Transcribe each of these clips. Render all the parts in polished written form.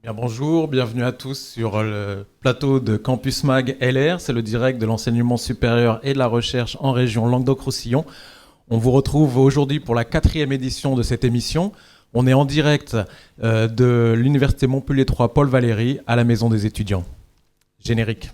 Bien, bonjour, bienvenue à tous sur le plateau de Campus Mag LR. C'est le direct de l'enseignement supérieur et de la recherche en région Languedoc-Roussillon. On vous retrouve aujourd'hui pour la 4e édition de cette émission. On est en direct de l'Université Montpellier 3 Paul Valéry à la Maison des étudiants. Générique.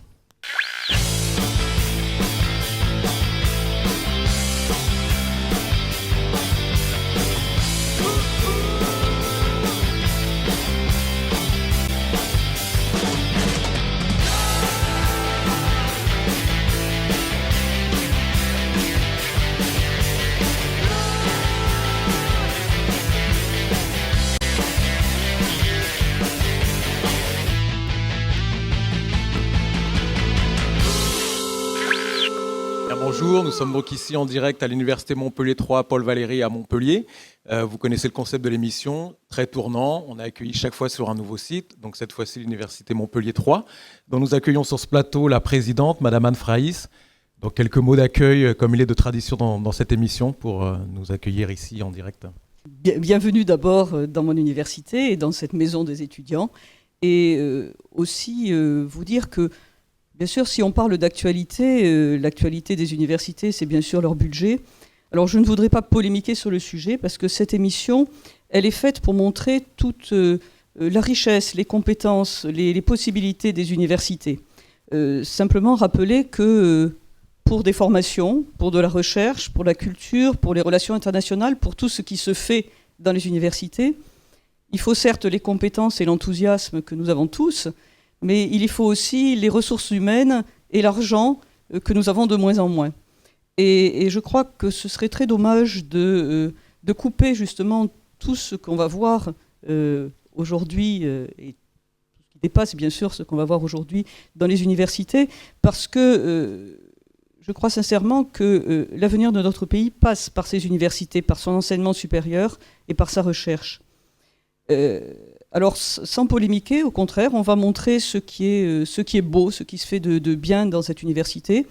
Bonjour, nous sommes donc ici en direct à l'Université Montpellier 3 Paul Valéry à Montpellier. Vous connaissez le concept de l'émission, très tournant. On a accueilli chaque fois sur un nouveau site, donc cette fois-ci l'Université Montpellier 3, dont nous accueillons sur ce plateau la présidente, Madame Anne Fraïs. Donc quelques mots d'accueil, comme il est de tradition dans cette émission, pour nous accueillir ici en direct. Bienvenue d'abord dans mon université et dans cette maison des étudiants. Et aussi vous dire que, bien sûr, si on parle d'actualité, l'actualité des universités, c'est bien sûr leur budget. Alors je ne voudrais pas polémiquer sur le sujet parce que cette émission, elle est faite pour montrer toute la richesse, les compétences, les possibilités des universités. Simplement rappeler que pour des formations, pour de la recherche, pour la culture, pour les relations internationales, pour tout ce qui se fait dans les universités, il faut certes les compétences et l'enthousiasme que nous avons tous, mais il faut aussi les ressources humaines et l'argent que nous avons de moins en moins. Et je crois que ce serait très dommage de couper justement tout ce qu'on va voir aujourd'hui, et tout ce qui dépasse bien sûr ce qu'on va voir aujourd'hui dans les universités, parce que je crois sincèrement que l'avenir de notre pays passe par ces universités, par son enseignement supérieur et par sa recherche. Alors, sans polémiquer, au contraire, on va montrer ce qui est beau, ce qui se fait de bien dans cette université.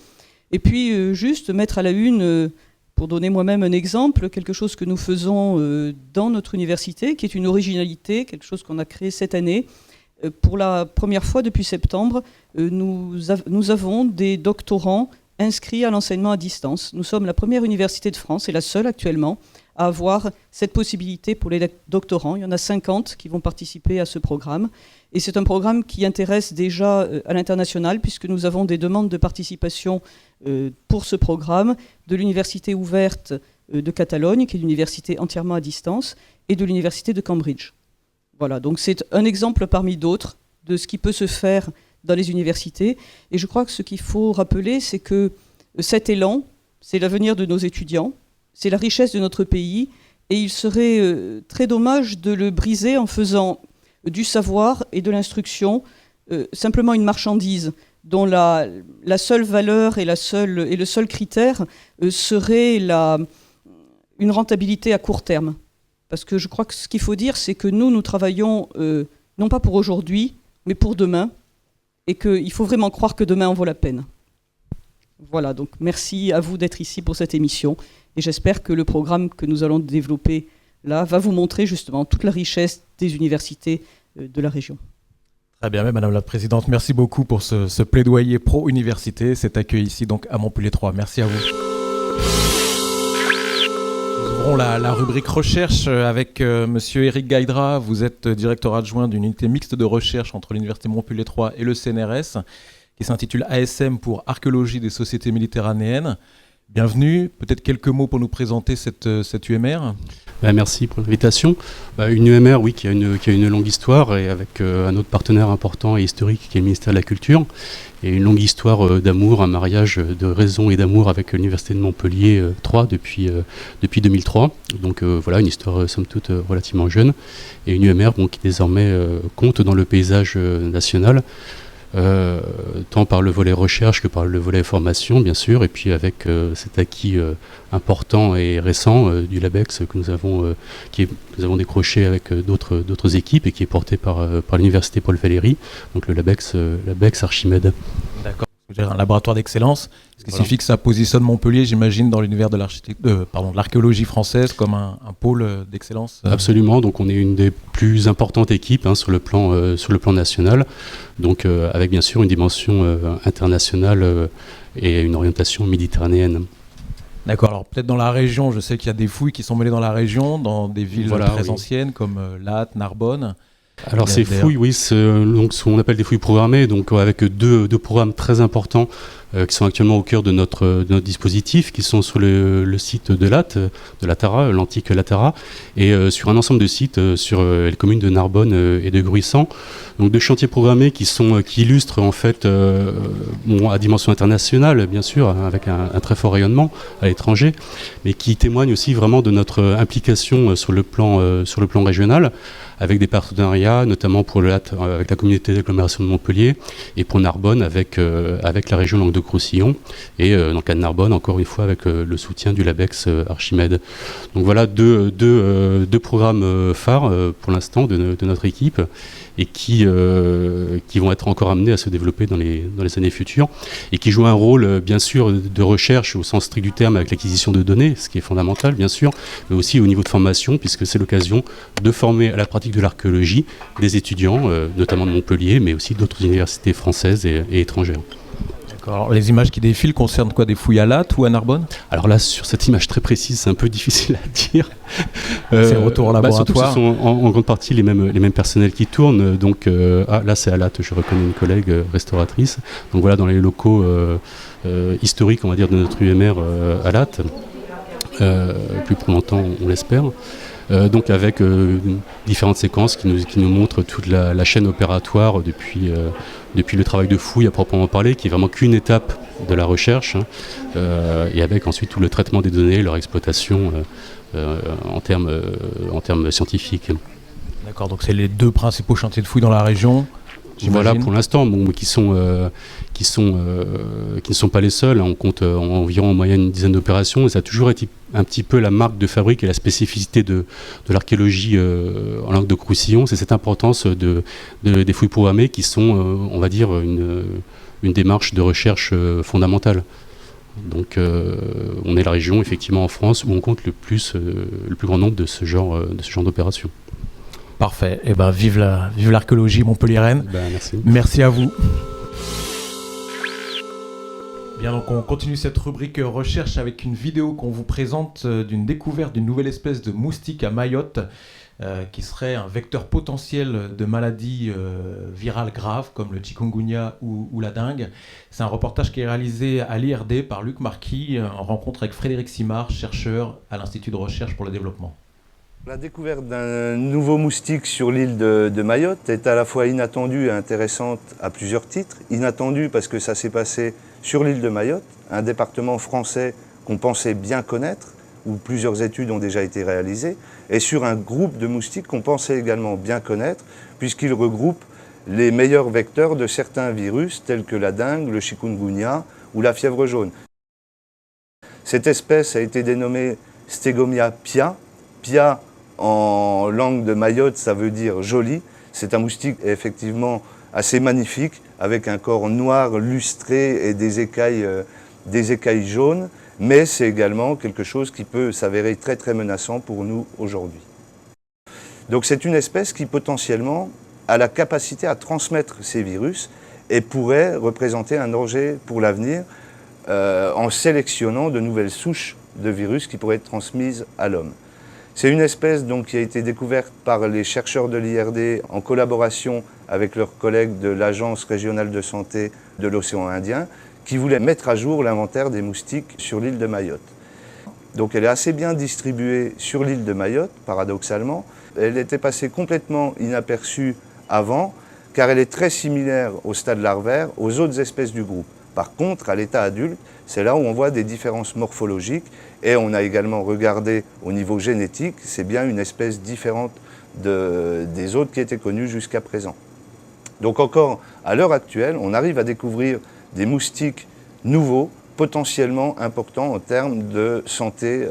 Et puis, juste mettre à la une, pour donner moi-même un exemple, quelque chose que nous faisons dans notre université, qui est une originalité, quelque chose qu'on a créé cette année. Pour la première fois depuis septembre, nous avons des doctorants inscrits à l'enseignement à distance. Nous sommes la première université de France, et la seule actuellement, à avoir cette possibilité pour les doctorants. Il y en a 50 qui vont participer à ce programme. Et c'est un programme qui intéresse déjà à l'international, puisque nous avons des demandes de participation pour ce programme de l'Université ouverte de Catalogne, qui est une université entièrement à distance, et de l'Université de Cambridge. Voilà, donc c'est un exemple parmi d'autres de ce qui peut se faire dans les universités. Et je crois que ce qu'il faut rappeler, c'est que cet élan, c'est l'avenir de nos étudiants, c'est la richesse de notre pays, et il serait très dommage de le briser en faisant du savoir et de l'instruction simplement une marchandise dont la seule valeur et le seul critère serait une rentabilité à court terme. Parce que je crois que ce qu'il faut dire, c'est que nous travaillons non pas pour aujourd'hui, mais pour demain, et qu'il faut vraiment croire que demain en vaut la peine. Voilà, donc merci à vous d'être ici pour cette émission. Et j'espère que le programme que nous allons développer là va vous montrer justement toute la richesse des universités de la région. Très bien, Madame la Présidente, merci beaucoup pour ce plaidoyer pro-université, cet accueil ici donc à Montpellier 3. Merci à vous. Nous ouvrons la rubrique recherche avec Monsieur Éric Gaïdra. Vous êtes directeur adjoint d'une unité mixte de recherche entre l'Université Montpellier 3 et le CNRS, qui s'intitule ASM pour Archéologie des sociétés méditerranéennes. Bienvenue, peut-être quelques mots pour nous présenter cette UMR. Merci pour l'invitation. Une UMR, oui, qui a une longue histoire, et avec un autre partenaire important et historique qui est le ministère de la Culture, et une longue histoire d'amour, un mariage de raison et d'amour avec l'Université de Montpellier 3 depuis 2003. Donc voilà, une histoire somme toute relativement jeune, et une UMR qui désormais compte dans le paysage national. Tant par le volet recherche que par le volet formation, bien sûr, et puis avec cet acquis important et récent du LABEX que nous avons décroché avec d'autres équipes et qui est porté par l'Université Paul Valéry, donc le LABEX Archimède. D'accord. un laboratoire d'excellence. Ce qui signifie que ça positionne Montpellier, j'imagine, dans l'univers de l'archéologie française comme un pôle d'excellence. Absolument, donc on est une des plus importantes équipes sur le plan national, donc avec bien sûr une dimension internationale et une orientation méditerranéenne. D'accord, alors peut-être dans la région, je sais qu'il y a des fouilles qui sont menées dans la région, dans des villes très anciennes comme Latte, Narbonne. Alors ces fouilles, oui, donc ce qu'on appelle des fouilles programmées, donc avec deux programmes très importants qui sont actuellement au cœur de notre dispositif, qui sont sur le site de Latte, de Latara, l'antique Latara, et sur un ensemble de sites sur les communes de Narbonne et de Gruissant. Donc deux chantiers programmés qui illustrent en fait à dimension internationale, bien sûr, avec un très fort rayonnement à l'étranger, mais qui témoignent aussi vraiment de notre implication sur le plan régional, avec des partenariats, notamment pour le Latte avec la communauté d'agglomération de Montpellier, et pour Narbonne avec la région Languedoc-Roussillon, et dans le cas de Narbonne, encore une fois, avec le soutien du LABEX Archimède. Donc voilà deux programmes phares pour l'instant de notre équipe, et qui vont être encore amenés à se développer dans les années futures, et qui jouent un rôle, bien sûr, de recherche au sens strict du terme, avec l'acquisition de données, ce qui est fondamental, bien sûr, mais aussi au niveau de formation, puisque c'est l'occasion de former à la pratique de l'archéologie des étudiants, notamment de Montpellier, mais aussi d'autres universités françaises et étrangères. Alors, les images qui défilent concernent quoi, des fouilles à Latte ou à Narbonne? Alors là, sur cette image très précise, c'est un peu difficile à dire. C'est retour au laboratoire. Surtout que ce sont en grande partie les mêmes personnels qui tournent. Donc là, c'est à Latte, je reconnais une collègue restauratrice. Donc voilà, dans les locaux historiques, on va dire, de notre UMR à Latte. Plus pour longtemps, on l'espère. Donc avec différentes séquences qui nous montrent toute la chaîne opératoire depuis le travail de fouille à proprement parler, qui est vraiment qu'une étape de la recherche, et avec ensuite tout le traitement des données, leur exploitation en termes scientifiques. D'accord, donc c'est les deux principaux chantiers de fouille dans la région. Voilà pour l'instant, qui ne sont pas les seuls. On compte environ en moyenne une dizaine d'opérations, et ça a toujours été un petit peu la marque de fabrique et la spécificité de l'archéologie en Languedoc-Roussillon. C'est cette importance des fouilles programmées qui sont, on va dire, une démarche de recherche fondamentale. Donc on est la région effectivement en France où on compte le plus grand nombre de ce genre d'opérations. Parfait. Et vive l'archéologie montpelliéraine. Merci. Merci à vous. Bien, donc on continue cette rubrique recherche avec une vidéo qu'on vous présente d'une découverte d'une nouvelle espèce de moustique à Mayotte qui serait un vecteur potentiel de maladies virales graves comme le chikungunya ou la dengue. C'est un reportage qui est réalisé à l'IRD par Luc Marquis en rencontre avec Frédéric Simard, chercheur à l'Institut de recherche pour le développement. La découverte d'un nouveau moustique sur l'île de Mayotte est à la fois inattendue et intéressante à plusieurs titres. Inattendue parce que ça s'est passé sur l'île de Mayotte, un département français qu'on pensait bien connaître, où plusieurs études ont déjà été réalisées, et sur un groupe de moustiques qu'on pensait également bien connaître, puisqu'il regroupe les meilleurs vecteurs de certains virus tels que la dengue, le chikungunya ou la fièvre jaune. Cette espèce a été dénommée Stegomyia pia. Pia, en langue de Mayotte, ça veut dire joli. C'est un moustique effectivement assez magnifique, avec un corps noir lustré et des écailles jaunes, mais c'est également quelque chose qui peut s'avérer très très menaçant pour nous aujourd'hui. Donc c'est une espèce qui potentiellement a la capacité à transmettre ces virus et pourrait représenter un danger pour l'avenir en sélectionnant de nouvelles souches de virus qui pourraient être transmises à l'homme. C'est une espèce donc, qui a été découverte par les chercheurs de l'IRD en collaboration avec leurs collègues de l'Agence régionale de santé de l'océan Indien, qui voulaient mettre à jour l'inventaire des moustiques sur l'île de Mayotte. Donc elle est assez bien distribuée sur l'île de Mayotte, paradoxalement. Elle était passée complètement inaperçue avant, car elle est très similaire au stade larvaire aux autres espèces du groupe. Par contre, à l'état adulte, c'est là où on voit des différences morphologiques, et on a également regardé au niveau génétique, c'est bien une espèce différente des autres qui étaient connues jusqu'à présent. Donc encore, à l'heure actuelle, on arrive à découvrir des moustiques nouveaux, potentiellement importants en termes de santé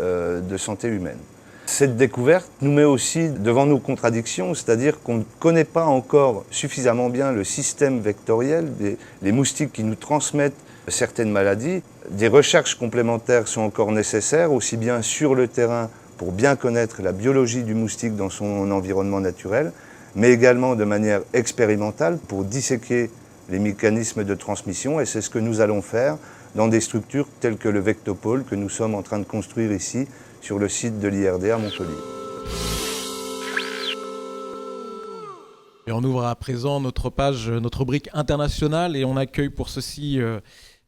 humaine. Cette découverte nous met aussi devant nos contradictions, c'est-à-dire qu'on ne connaît pas encore suffisamment bien le système vectoriel des moustiques qui nous transmettent certaines maladies. Des recherches complémentaires sont encore nécessaires, aussi bien sur le terrain pour bien connaître la biologie du moustique dans son environnement naturel, mais également de manière expérimentale pour disséquer les mécanismes de transmission. Et c'est ce que nous allons faire dans des structures telles que le Vectopole que nous sommes en train de construire ici sur le site de l'IRD à Montpellier. Et on ouvre à présent notre page, notre rubrique internationale, et on accueille pour ceci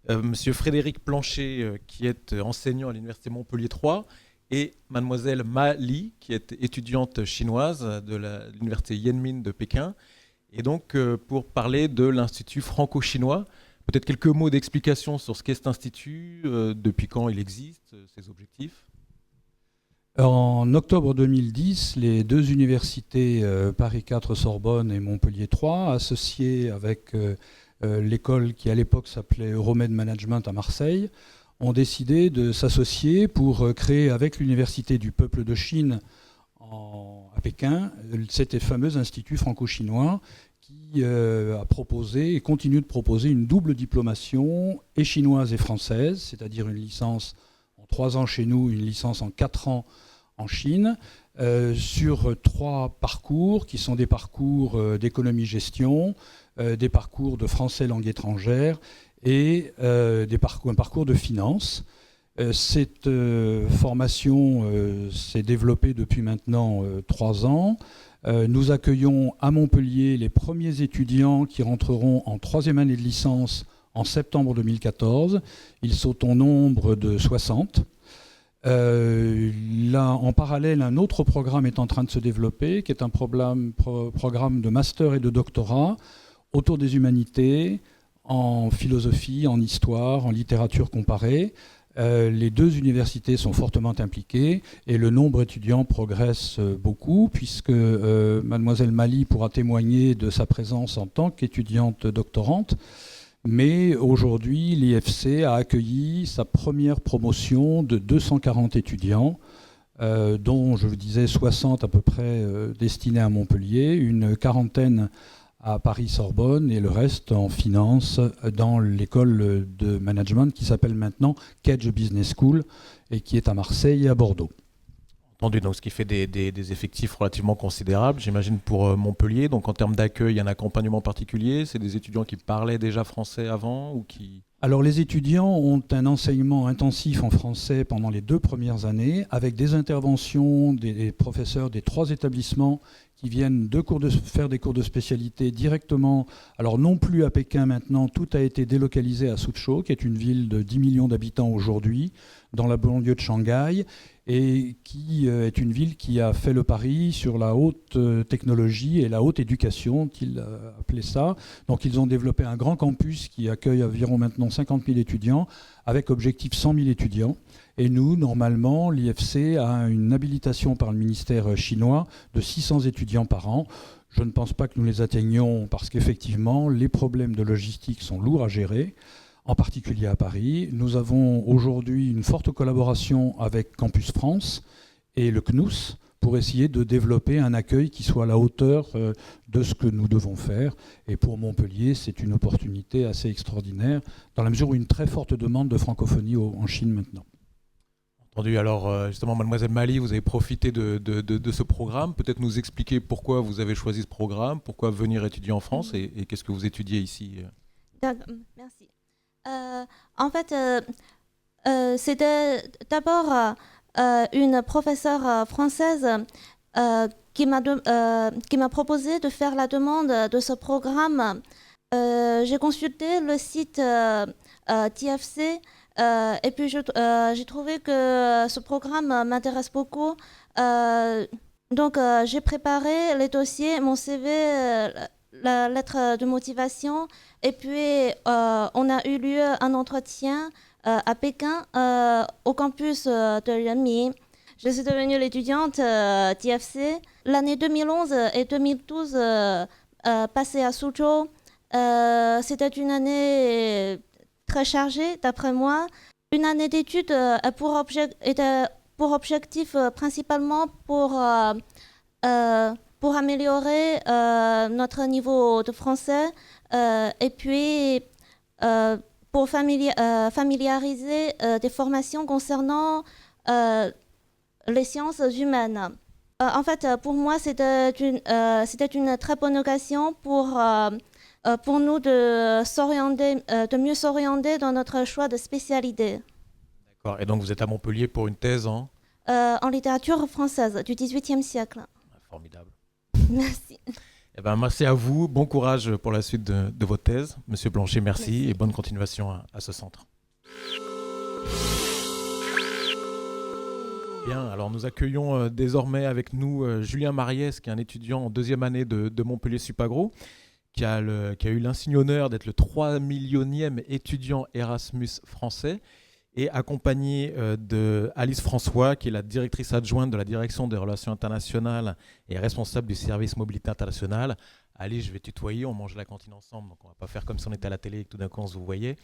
Monsieur Frédéric Planchet, qui est enseignant à l'Université Montpellier 3, et Mademoiselle Ma Li, qui est étudiante chinoise de l'Université Yenmin de Pékin. Et donc, pour parler de l'Institut franco-chinois, peut-être quelques mots d'explication sur ce qu'est cet institut, depuis quand il existe, ses objectifs. En octobre 2010, les deux universités, Paris 4 Sorbonne et Montpellier 3, associées avec l'école qui à l'époque s'appelait Euromed Management à Marseille, ont décidé de s'associer pour créer avec l'Université du peuple de Chine à Pékin cet fameux institut franco-chinois qui a proposé et continue de proposer une double diplomation et chinoise et française, c'est-à-dire une licence en 3 ans chez nous, une licence en 4 ans en Chine, sur 3 parcours qui sont des parcours d'économie-gestion, des parcours de français langue étrangère et un parcours de finance. Cette formation s'est développée depuis maintenant 3 ans. Nous accueillons à Montpellier les premiers étudiants qui rentreront en 3e année de licence en septembre 2014. Ils sont au nombre de 60. Là, en parallèle, un autre programme est en train de se développer, qui est un programme de master et de doctorat autour des humanités, en philosophie, en histoire, en littérature comparée. Les 2 universités sont fortement impliquées et le nombre d'étudiants progresse beaucoup, puisque Mademoiselle Ma Li pourra témoigner de sa présence en tant qu'étudiante doctorante. Mais aujourd'hui, l'IFC a accueilli sa première promotion de 240 étudiants, dont, je vous disais, 60 à peu près destinés à Montpellier, une quarantaine à Paris-Sorbonne et le reste en finance dans l'école de management qui s'appelle maintenant Kedge Business School et qui est à Marseille et à Bordeaux. Entendu, donc ce qui fait des effectifs relativement considérables, j'imagine, pour Montpellier. Donc en termes d'accueil, il y a un accompagnement particulier. C'est des étudiants qui parlaient déjà français avant ou qui... Alors les étudiants ont un enseignement intensif en français pendant les 2 premières années avec des interventions des professeurs des 3 établissements qui viennent faire des cours de spécialité directement. Alors non plus à Pékin maintenant, tout a été délocalisé à Suzhou, qui est une ville de 10 millions d'habitants aujourd'hui, dans la banlieue de Shanghai, et qui est une ville qui a fait le pari sur la haute technologie et la haute éducation, qu'ils appelaient ça. Donc ils ont développé un grand campus qui accueille environ maintenant 50 000 étudiants, avec objectif 100 000 étudiants. Et nous, normalement, l'IFC a une habilitation par le ministère chinois de 600 étudiants par an. Je ne pense pas que nous les atteignions parce qu'effectivement, les problèmes de logistique sont lourds à gérer, en particulier à Paris. Nous avons aujourd'hui une forte collaboration avec Campus France et le CNUS pour essayer de développer un accueil qui soit à la hauteur de ce que nous devons faire. Et pour Montpellier, c'est une opportunité assez extraordinaire, dans la mesure où il y a une très forte demande de francophonie en Chine maintenant. Entendu. Alors justement, Mademoiselle Ma Li, vous avez profité de ce programme. Peut-être nous expliquer pourquoi vous avez choisi ce programme, pourquoi venir étudier en France et qu'est-ce que vous étudiez ici. Merci. En fait, c'était d'abord une professeure française qui m'a proposé de faire la demande de ce programme. J'ai consulté le site TFC et puis j'ai trouvé que ce programme m'intéresse beaucoup. Donc j'ai préparé les dossiers, mon CV, la lettre de motivation, et puis on a eu lieu un entretien à Pékin, au campus de Renmin. Je suis devenue l'étudiante TFC. L'année 2011 et 2012 passée à Suzhou, c'était une année très chargée, d'après moi. Une année d'études était pour objectif principalement pour améliorer notre niveau de français et puis pour familiariser des formations concernant les sciences humaines. En fait, pour moi, c'était une très bonne occasion pour nous de mieux s'orienter dans notre choix de spécialité. D'accord. Et donc vous êtes à Montpellier pour une thèse en littérature française du XVIIIe siècle. Formidable. Merci. Eh ben, merci à vous. Bon courage pour la suite de votre thèse. Monsieur Blanchet, merci et bonne continuation à ce centre. Bien, alors nous accueillons désormais avec nous Julien Mariès, qui est un étudiant en deuxième année de Montpellier Supagro, qui a eu l'insigne honneur d'être le 3 millionième étudiant Erasmus français, et accompagné de Alice François, qui est la directrice adjointe de la direction des relations internationales et responsable du service mobilité internationale. Alice, je vais tutoyer, on mange à la cantine ensemble, donc on ne va pas faire comme si on était à la télé et que tout d'un coup on se vous voyait.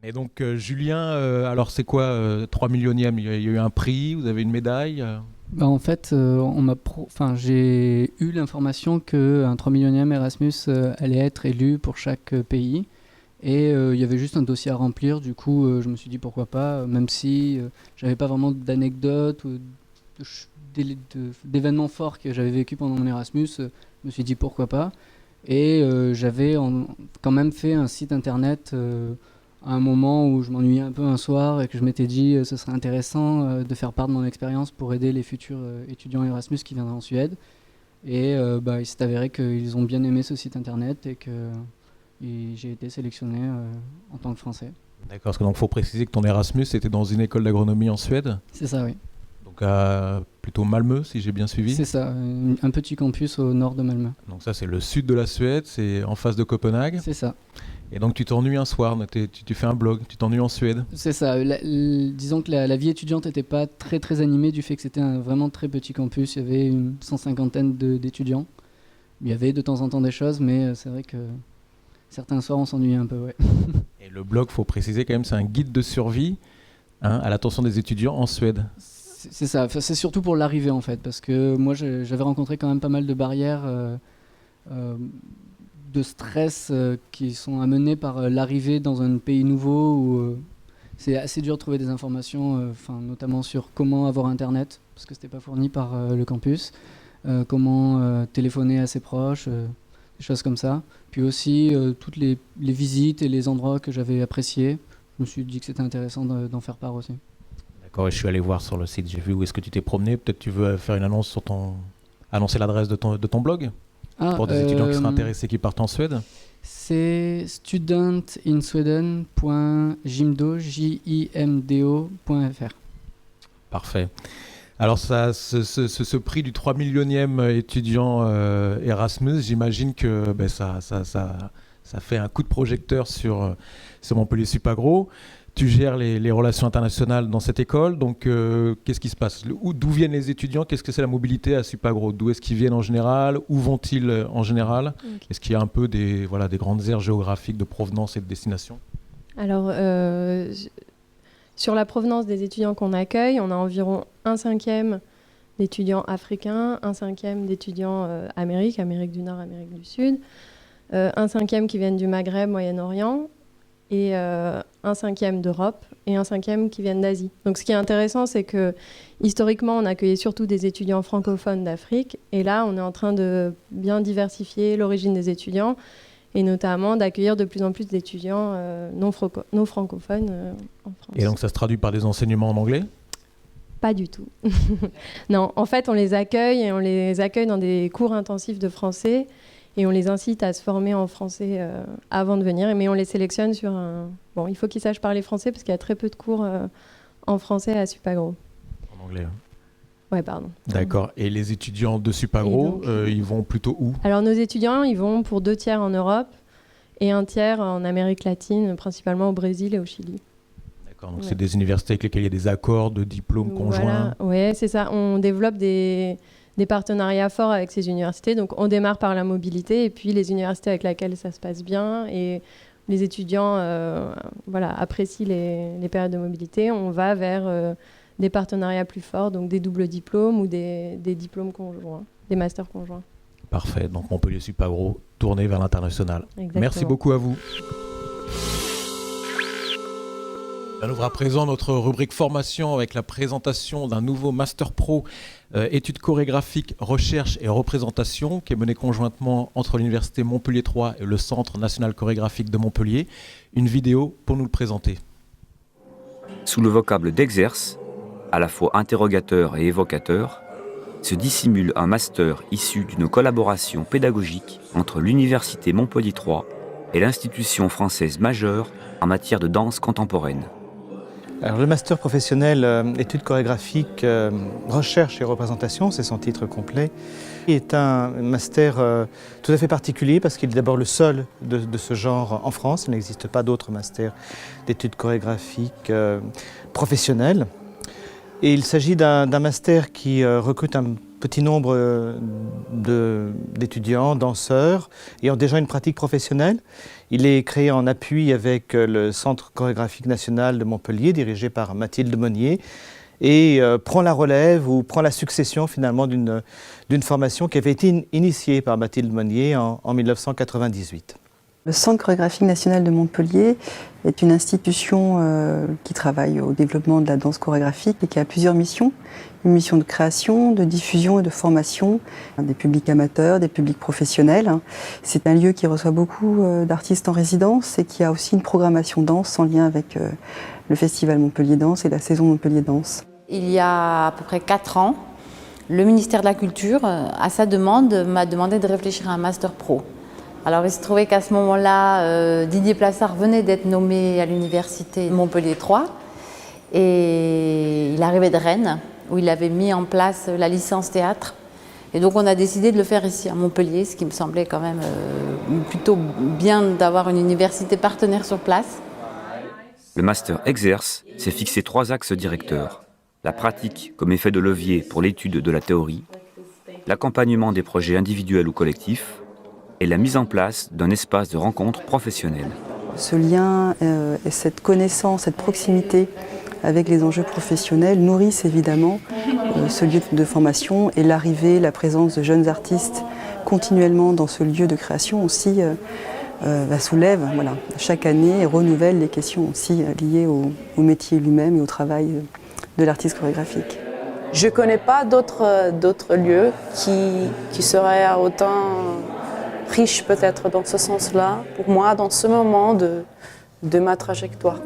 Mais donc Julien, alors c'est quoi 3 millionième? Il y a eu un prix, vous avez une médaille En fait, j'ai eu l'information qu'un 3 millionième Erasmus allait être élu pour chaque pays. Et il y avait juste un dossier à remplir, du coup je me suis dit pourquoi pas, même si j'avais pas vraiment d'anecdotes ou d'événements forts que j'avais vécu pendant mon Erasmus, je me suis dit pourquoi pas. Et j'avais quand même fait un site internet à un moment où je m'ennuyais un peu un soir et que je m'étais dit ce serait intéressant de faire part de mon expérience pour aider les futurs étudiants Erasmus qui viendraient en Suède. Et il s'est avéré qu'ils ont bien aimé ce site internet et que j'ai été sélectionné en tant que Français. D'accord, parce que donc faut préciser que ton Erasmus était dans une école d'agronomie en Suède. C'est ça, oui. Donc à plutôt Malmö, si j'ai bien suivi. C'est ça, un petit campus au nord de Malmö. Donc ça c'est le sud de la Suède, c'est en face de Copenhague. C'est ça. Et donc tu t'ennuies un soir, tu fais un blog, tu t'ennuies en Suède. C'est ça, disons que la vie étudiante n'était pas très très animée du fait que c'était un vraiment très petit campus, il y avait une 150aine d'étudiants. Il y avait de temps en temps des choses, mais c'est vrai que certains soirs on s'ennuyait un peu, ouais. Et le blog, faut préciser quand même, c'est un guide de survie à l'attention des étudiants en Suède. C'est ça, enfin, c'est surtout pour l'arrivée en fait, parce que moi j'avais rencontré quand même pas mal de barrières de stress qui sont amenées par l'arrivée dans un pays nouveau où c'est assez dur de trouver des informations, notamment sur comment avoir internet, parce que c'était pas fourni par le campus, comment téléphoner à ses proches, des choses comme ça. Puis aussi toutes les visites et les endroits que j'avais appréciés, je me suis dit que c'était intéressant d'en faire part aussi. D'accord, et je suis allé voir sur le site, j'ai vu où est-ce que tu t'es promené. Peut-être tu veux faire une annonce sur annoncer l'adresse de ton blog pour des étudiants qui seraient intéressés qui partent en Suède. C'est studentinSweden.jimdo.fr. Parfait. Alors ce prix du 3 millionième étudiant Erasmus, j'imagine que ça fait un coup de projecteur sur Montpellier Supagro. Tu gères les relations internationales dans cette école, donc qu'est-ce qui se passe? D'où viennent les étudiants? Qu'est-ce que c'est la mobilité à Supagro? D'où est-ce qu'ils viennent en général? Où vont-ils en général? Okay. Est-ce qu'il y a un peu des grandes aires géographiques de provenance et de destination? Alors, sur la provenance des étudiants qu'on accueille, on a environ 1/5 d'étudiants africains, 1/5 d'étudiants Amérique du Nord, Amérique du Sud, 1/5 qui viennent du Maghreb, Moyen-Orient, et 1/5 d'Europe et 1/5 qui viennent d'Asie. Donc ce qui est intéressant, c'est que historiquement, on accueillait surtout des étudiants francophones d'Afrique, et là, on est en train de bien diversifier l'origine des étudiants, et notamment d'accueillir de plus en plus d'étudiants non francophones en France. Et donc ça se traduit par des enseignements en anglais ? Pas du tout. Non, en fait, on les accueille dans des cours intensifs de français, et on les incite à se former en français avant de venir. Mais on les sélectionne sur un... Bon, il faut qu'ils sachent parler français parce qu'il y a très peu de cours en français à Supagro. En anglais. Ouais, pardon. D'accord. Et les étudiants de Supagro, ils vont plutôt où? Alors, nos étudiants, ils vont pour 2 tiers en Europe et 1 tiers en Amérique latine, principalement au Brésil et au Chili. D'accord. Donc, c'est des universités avec lesquelles il y a des accords de diplômes conjoints. Oui, c'est ça. On développe des partenariats forts avec ces universités. Donc, on démarre par la mobilité, et puis les universités avec lesquelles ça se passe bien et les étudiants apprécient les périodes de mobilité. On va vers des partenariats plus forts, donc des doubles diplômes ou des diplômes conjoints, des masters conjoints. Parfait. Donc, Montpellier Supagro, tourné vers l'international. Exactement. Merci beaucoup à vous. On ouvre à présent notre rubrique formation avec la présentation d'un nouveau Master Pro études chorégraphiques, recherche et représentation qui est mené conjointement entre l'Université Montpellier 3 et le Centre national chorégraphique de Montpellier. Une vidéo pour nous le présenter. Sous le vocable d'exerce, à la fois interrogateur et évocateur, se dissimule un master issu d'une collaboration pédagogique entre l'Université Montpellier 3 et l'institution française majeure en matière de danse contemporaine. Alors, le master professionnel études chorégraphiques, recherche et représentation, c'est son titre complet, est un master tout à fait particulier parce qu'il est d'abord le seul de ce genre en France. Il n'existe pas d'autres masters d'études chorégraphiques professionnels. Et il s'agit d'un master qui recrute un petit nombre d'étudiants, danseurs, ayant déjà une pratique professionnelle. Il est créé en appui avec le Centre chorégraphique national de Montpellier, dirigé par Mathilde Monnier, et prend la relève ou prend la succession finalement d'une formation qui avait été initiée par Mathilde Monnier en 1998. Le Centre chorégraphique national de Montpellier est une institution qui travaille au développement de la danse chorégraphique et qui a plusieurs missions. Une mission de création, de diffusion et de formation des publics amateurs, des publics professionnels. C'est un lieu qui reçoit beaucoup d'artistes en résidence et qui a aussi une programmation danse en lien avec le Festival Montpellier Danse et la saison Montpellier Danse. Il y a à peu près 4 ans, le ministère de la Culture, à sa demande, m'a demandé de réfléchir à un Master Pro. Alors il se trouvait qu'à ce moment-là, Didier Plassard venait d'être nommé à l'université Montpellier 3 et il arrivait de Rennes où il avait mis en place la licence théâtre. Et donc on a décidé de le faire ici à Montpellier, ce qui me semblait quand même plutôt bien d'avoir une université partenaire sur place. Le master exerce s'est fixé 3 axes directeurs. La pratique comme effet de levier pour l'étude de la théorie, l'accompagnement des projets individuels ou collectifs, et la mise en place d'un espace de rencontre professionnelle. Ce lien et cette connaissance, cette proximité avec les enjeux professionnels nourrissent évidemment ce lieu de formation et l'arrivée, la présence de jeunes artistes continuellement dans ce lieu de création aussi soulève chaque année et renouvelle les questions aussi liées au métier lui-même et au travail de l'artiste chorégraphique. Je ne connais pas d'autres lieux qui seraient autant riche peut-être dans ce sens-là, pour moi, dans ce moment de ma trajectoire.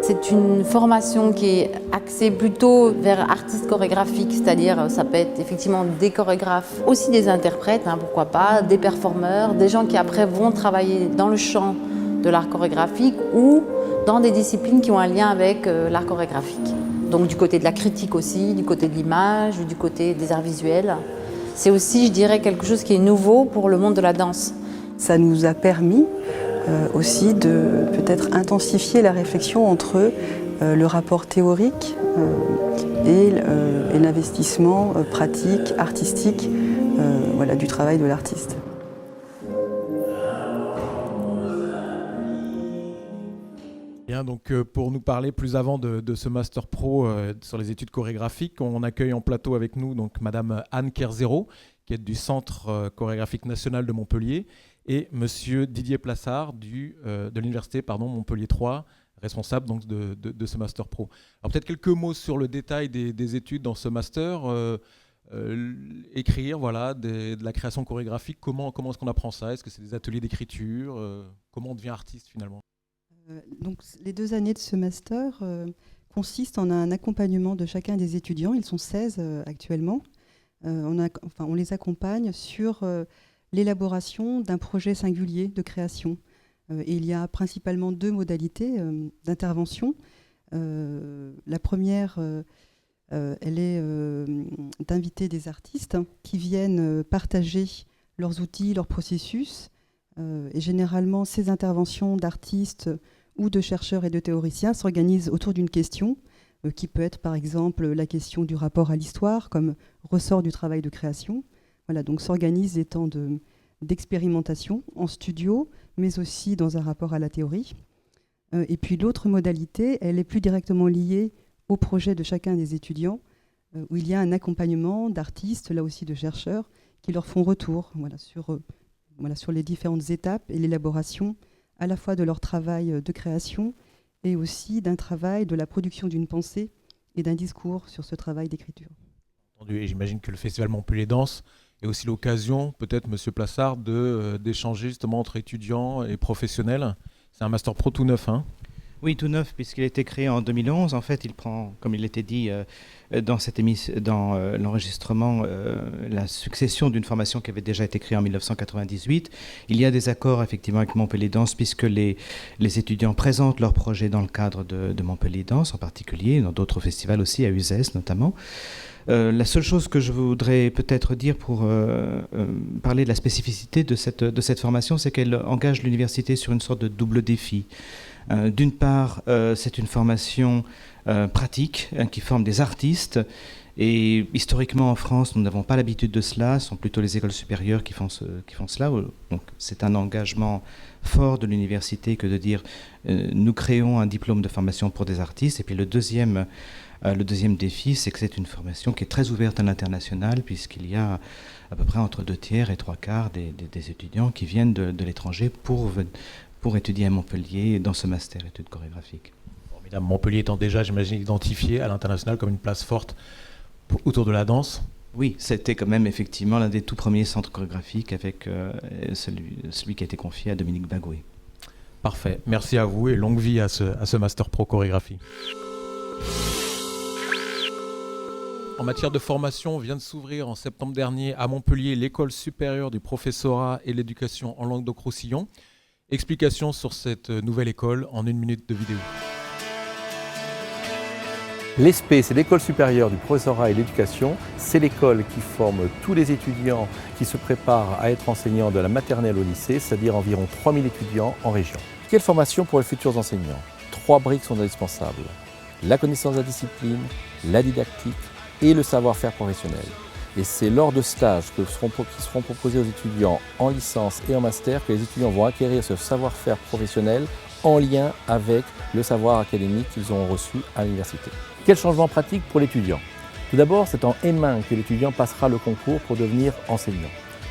C'est une formation qui est axée plutôt vers artistes chorégraphiques, c'est-à-dire ça peut être effectivement des chorégraphes, aussi des interprètes, pourquoi pas, des performeurs, des gens qui après vont travailler dans le champ de l'art chorégraphique ou dans des disciplines qui ont un lien avec l'art chorégraphique. Donc du côté de la critique aussi, du côté de l'image, du côté des arts visuels. C'est aussi, je dirais, quelque chose qui est nouveau pour le monde de la danse. Ça nous a permis aussi de peut-être intensifier la réflexion entre le rapport théorique et l'investissement pratique, artistique du travail de l'artiste. Bien, donc pour nous parler plus avant de ce Master Pro sur les études chorégraphiques, on accueille en plateau avec nous donc Madame Anne Kerzero, qui est du Centre chorégraphique national de Montpellier, et Monsieur Didier Plassard de l'Université Montpellier 3, responsable donc, de ce Master Pro. Alors peut-être quelques mots sur le détail des études dans ce Master. Écrire de la création chorégraphique, comment est-ce qu'on apprend ça? Est-ce que c'est des ateliers d'écriture? Comment on devient artiste finalement? Donc, les 2 années de ce master consistent en un accompagnement de chacun des étudiants. Ils sont 16 actuellement. On les accompagne sur l'élaboration d'un projet singulier de création. Et il y a principalement 2 modalités d'intervention. La première, elle est d'inviter des artistes qui viennent partager leurs outils, leurs processus. Et généralement, ces interventions d'artistes ou de chercheurs et de théoriciens s'organisent autour d'une question qui peut être par exemple la question du rapport à l'histoire comme ressort du travail de création. Voilà, donc s'organisent des temps d'expérimentation en studio, mais aussi dans un rapport à la théorie. Et puis l'autre modalité, elle est plus directement liée au projet de chacun des étudiants, où il y a un accompagnement d'artistes, là aussi de chercheurs, qui leur font retour sur les différentes étapes et l'élaboration à la fois de leur travail de création et aussi d'un travail, de la production d'une pensée et d'un discours sur ce travail d'écriture. Et j'imagine que le Festival Montpellier Danse est aussi l'occasion, peut-être, Monsieur Plassard, d'échanger justement entre étudiants et professionnels. C'est un Master Pro tout neuf, hein? Oui, tout neuf, puisqu'il a été créé en 2011. En fait, il prend, comme il était dit dans l'enregistrement, la succession d'une formation qui avait déjà été créée en 1998. Il y a des accords, effectivement, avec Montpellier Danse, puisque les étudiants présentent leurs projets dans le cadre de Montpellier Danse, en particulier, dans d'autres festivals aussi, à Uzès notamment. La seule chose que je voudrais peut-être dire pour parler de la spécificité de cette formation, c'est qu'elle engage l'université sur une sorte de double défi. D'une part, c'est une formation pratique qui forme des artistes. Et historiquement en France, nous n'avons pas l'habitude de cela. Ce sont plutôt les écoles supérieures qui font cela. Donc, c'est un engagement fort de l'université que de dire nous créons un diplôme de formation pour des artistes. Et puis le deuxième défi, c'est que c'est une formation qui est très ouverte à l'international, puisqu'il y a à peu près entre 2/3 et 3/4 des étudiants qui viennent de l'étranger pour étudier à Montpellier dans ce master études chorégraphiques. Formidable. Montpellier étant déjà, j'imagine, identifié à l'international comme une place forte autour de la danse. Oui, c'était quand même effectivement l'un des tout premiers centres chorégraphiques avec celui qui a été confié à Dominique Bagoué. Parfait. Merci à vous et longue vie à ce Master Pro chorégraphie. En matière de formation, vient de s'ouvrir en septembre dernier à Montpellier l'École supérieure du professorat et l'éducation en Languedoc-Roussillon. Explication sur cette nouvelle école en 1 minute de vidéo. L'ESP, c'est l'École supérieure du professorat et l'éducation. C'est l'école qui forme tous les étudiants qui se préparent à être enseignants de la maternelle au lycée, c'est-à-dire environ 3000 étudiants en région. Quelle formation pour les futurs enseignants? 3 briques sont indispensables. La connaissance de la discipline, la didactique et le savoir-faire professionnel. Et c'est lors de stages qui seront proposés aux étudiants en licence et en master que les étudiants vont acquérir ce savoir-faire professionnel en lien avec le savoir académique qu'ils auront reçu à l'université. Quel changement pratique pour l'étudiant? Tout d'abord, c'est en M1 que l'étudiant passera le concours pour devenir enseignant.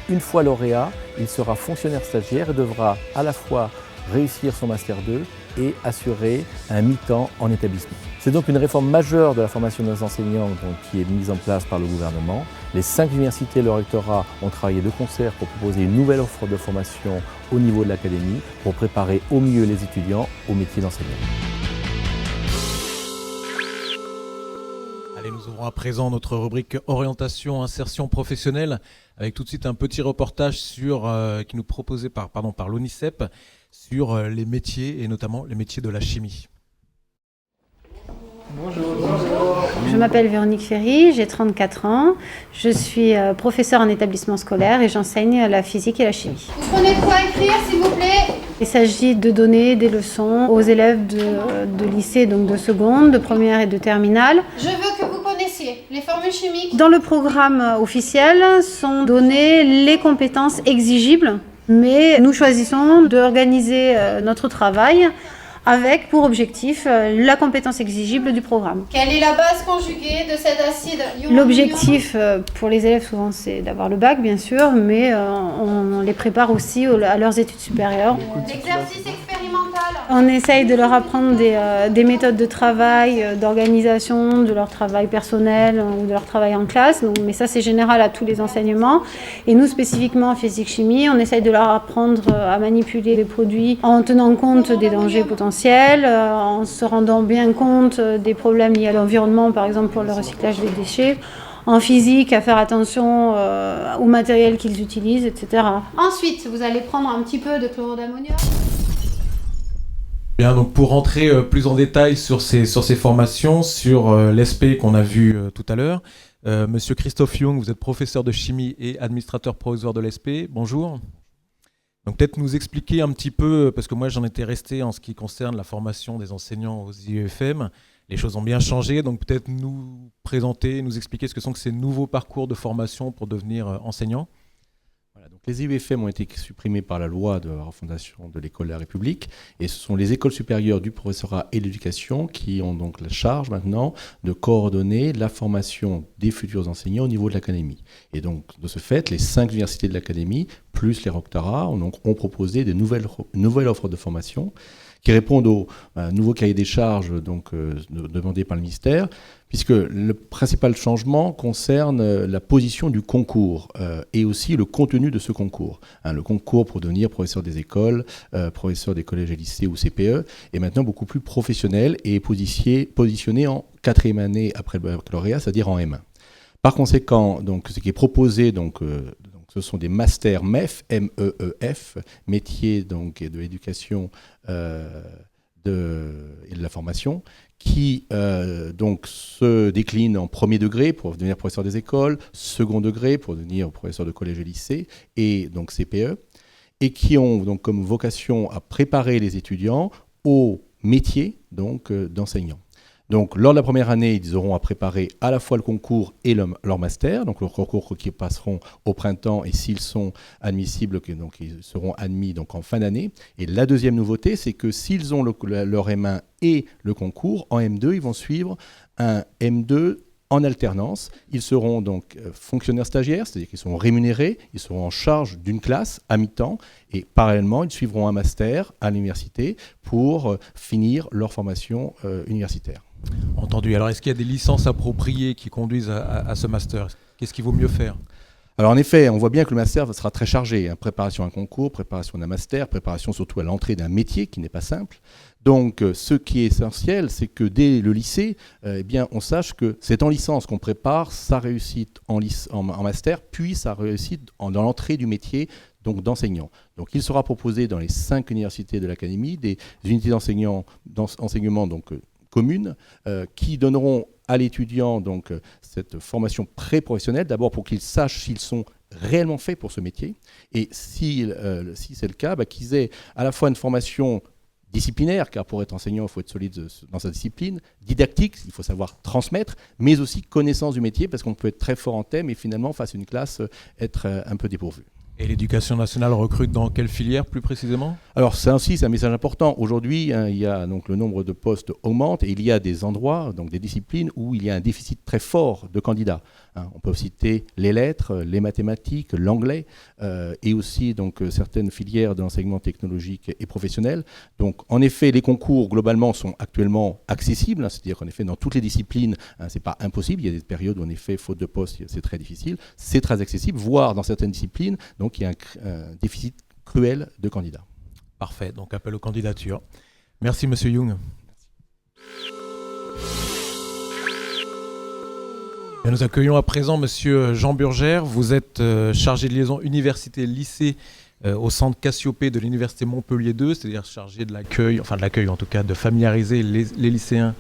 Une fois lauréat, il sera fonctionnaire stagiaire et devra à la fois réussir son Master 2 et assurer un mi-temps en établissement. C'est donc une réforme majeure de la formation des enseignants qui est mise en place par le gouvernement. Les 5 universités et le rectorat ont travaillé de concert pour proposer une nouvelle offre de formation au niveau de l'académie pour préparer au mieux les étudiants au métier d'enseignant. Allez, nous ouvrons à présent notre rubrique orientation, insertion professionnelle avec tout de suite un petit reportage qui nous est proposé par l'ONICEP sur les métiers et notamment les métiers de la chimie. Bonjour. Je m'appelle Véronique Ferry, j'ai 34 ans. Je suis professeure en établissement scolaire et j'enseigne la physique et la chimie. Vous prenez de quoi écrire, s'il vous plaît? Il s'agit de donner des leçons aux élèves de lycée, donc de seconde, de première et de terminale. Je veux que vous connaissiez les formules chimiques. Dans le programme officiel sont données les compétences exigibles, mais nous choisissons d'organiser notre travail avec pour objectif la compétence exigible du programme. Quelle est la base conjuguée de cet acide ion? L'objectif pour les élèves souvent c'est d'avoir le bac bien sûr, mais on les prépare aussi à leurs études supérieures. L'exercice expérimental. On essaye de leur apprendre des méthodes de travail, d'organisation, de leur travail personnel ou de leur travail en classe. Donc, mais ça c'est général à tous les enseignements. Et nous spécifiquement en physique-chimie, on essaye de leur apprendre à manipuler les produits en tenant compte des dangers potentiels, en se rendant bien compte des problèmes liés à l'environnement, par exemple pour le recyclage des déchets. En physique, à faire attention au matériel qu'ils utilisent, etc. Ensuite, vous allez prendre un petit peu de chlorure d'ammonium. Bien, donc pour rentrer plus en détail sur ces formations, sur l'ESP qu'on a vu tout à l'heure, Monsieur Christophe Young, vous êtes professeur de chimie et administrateur provisoire de l'ESP. Bonjour. Donc peut-être nous expliquer un petit peu, parce que moi j'en étais resté en ce qui concerne la formation des enseignants aux IEFM. Les choses ont bien changé, donc peut-être nous présenter, nous expliquer ce que sont ces nouveaux parcours de formation pour devenir enseignant. Voilà, donc les IEFM ont été supprimés par la loi de refondation de l'école de la République et ce sont les écoles supérieures du professorat et de l'éducation qui ont donc la charge maintenant de coordonner la formation des futurs enseignants au niveau de l'académie. Et donc de ce fait, les 5 universités de l'académie plus les rectorats ont proposé de nouvelles offres de formation qui répondent au nouveau cahier des charges demandé par le ministère, puisque le principal changement concerne la position du concours et aussi le contenu de ce concours. Le concours pour devenir professeur des écoles, professeur des collèges et lycées ou CPE est maintenant beaucoup plus professionnel et est positionné en 4e année après le baccalauréat, c'est-à-dire en M1. Par conséquent, ce qui est proposé, ce sont des masters MEF, M-E-E-F, métiers et de l'éducation et de la formation, qui se déclinent en premier degré pour devenir professeur des écoles, second degré pour devenir professeur de collège et lycée, et donc CPE, et qui ont comme vocation à préparer les étudiants au métier d'enseignant. Donc, lors de la première année, ils auront à préparer à la fois le concours et leur master, donc le concours qui passeront au printemps, et s'ils sont admissibles, ils seront admis en fin d'année. Et la deuxième nouveauté, c'est que s'ils ont leur M1 et le concours, en M2, ils vont suivre un M2 en alternance. Ils seront fonctionnaires stagiaires, c'est-à-dire qu'ils seront rémunérés, ils seront en charge d'une classe à mi-temps, et parallèlement, ils suivront un master à l'université pour finir leur formation universitaire. Entendu. Alors, est-ce qu'il y a des licences appropriées qui conduisent à ce master? Qu'est-ce qu'il vaut mieux faire? Alors en effet, on voit bien que le master sera très chargé. Préparation à un concours, préparation d'un master, préparation surtout à l'entrée d'un métier qui n'est pas simple. Donc ce qui est essentiel, c'est que dès le lycée, on sache que c'est en licence qu'on prépare sa réussite en master, puis sa réussite dans l'entrée du métier d'enseignant. Donc il sera proposé dans les 5 universités de l'académie des unités d'enseignement communes qui donneront à l'étudiant cette formation pré-professionnelle, d'abord pour qu'ils sachent s'ils sont réellement faits pour ce métier, et si c'est le cas, qu'ils aient à la fois une formation disciplinaire, car pour être enseignant, il faut être solide dans sa discipline, didactique, il faut savoir transmettre, mais aussi connaissance du métier, parce qu'on peut être très fort en thème et finalement, face à une classe, être un peu dépourvu. Et l'éducation nationale recrute dans quelle filière plus précisément? Alors ça aussi, c'est un message important. Aujourd'hui, il y a le nombre de postes augmente et il y a des endroits, des disciplines où il y a un déficit très fort de candidats. On peut citer les lettres, les mathématiques, l'anglais et aussi certaines filières de l'enseignement technologique et professionnel. Donc en effet, les concours globalement sont actuellement accessibles, c'est-à-dire qu'en effet dans toutes les disciplines, c'est pas impossible. Il y a des périodes où en effet, faute de poste, c'est très difficile. C'est très accessible, voire dans certaines disciplines. Donc il y a un déficit cruel de candidats. Parfait, donc appel aux candidatures. Merci Monsieur Young. Et nous accueillons à présent Monsieur Jean Burgère. Vous êtes chargé de liaison université-lycée au centre Cassiopée de l'université Montpellier 2, c'est-à-dire chargé de l'accueil, en tout cas, de familiariser les lycéens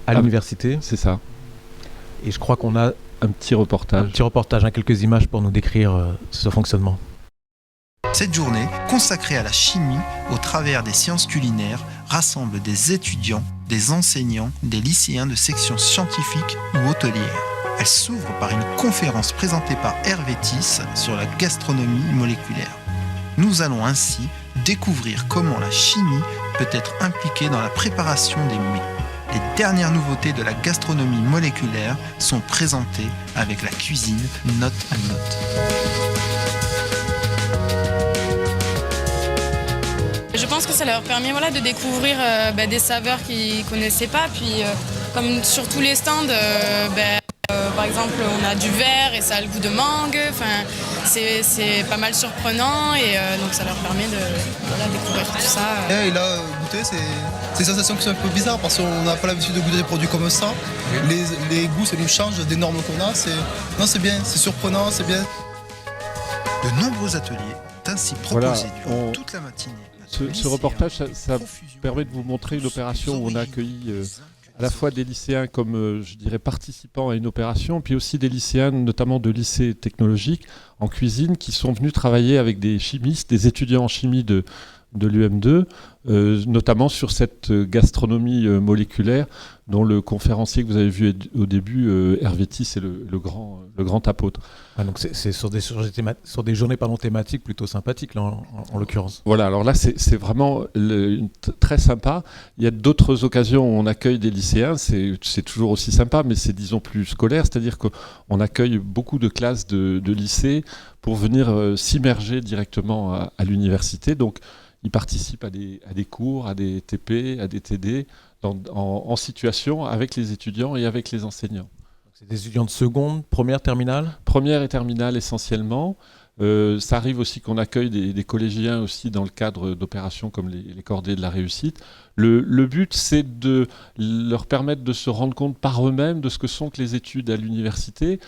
à l'université. C'est ça. Et je crois qu'on a un petit reportage. Quelques images pour nous décrire ce fonctionnement. Cette journée, consacrée à la chimie au travers des sciences culinaires, rassemble des étudiants, des enseignants, des lycéens de sections scientifiques ou hôtelières. Elle s'ouvre par une conférence présentée par Hervé Tisse sur la gastronomie moléculaire. Nous allons ainsi découvrir comment la chimie peut être impliquée dans la préparation des mets. Les dernières nouveautés de la gastronomie moléculaire sont présentées avec la cuisine note à note. Je pense que ça leur permet de découvrir des saveurs qu'ils ne connaissaient pas. Puis comme sur tous les stands, par exemple on a du verre et ça a le goût de mangue. C'est pas mal surprenant et donc ça leur permet de découvrir tout ça. Et là, goûter, c'est des sensations qui sont un peu bizarres parce qu'on n'a pas l'habitude de goûter des produits comme ça. Les goûts, ça nous change des normes qu'on a. C'est bien, c'est surprenant, c'est bien. De nombreux ateliers ainsi proposés durant toute la matinée. Ce reportage, ça permet de vous montrer une opération où on a accueilli à la fois des lycéens comme, je dirais, participants à une opération, puis aussi des lycéens, notamment de lycées technologiques, en cuisine, qui sont venus travailler avec des chimistes, des étudiants en chimie de l'UM2, notamment sur cette gastronomie moléculaire dont le conférencier que vous avez vu au début, Hervé Tisse, est le grand apôtre. Donc c'est sur des journées thématiques plutôt sympathiques, là, en l'occurrence. Voilà, alors là c'est vraiment très sympa. Il y a d'autres occasions où on accueille des lycéens, c'est toujours aussi sympa, mais c'est disons plus scolaire, c'est-à-dire qu'on accueille beaucoup de classes de lycées pour venir s'immerger directement à l'université. Donc ils participent à des cours, à des TP, à des TD, en situation avec les étudiants et avec les enseignants. C'est des étudiants de seconde, première, terminale ? Première et terminale essentiellement. Ça arrive aussi qu'on accueille des collégiens aussi dans le cadre d'opérations comme les cordées de la réussite. Le but, c'est de leur permettre de se rendre compte par eux-mêmes de ce que sont que les études à l'université,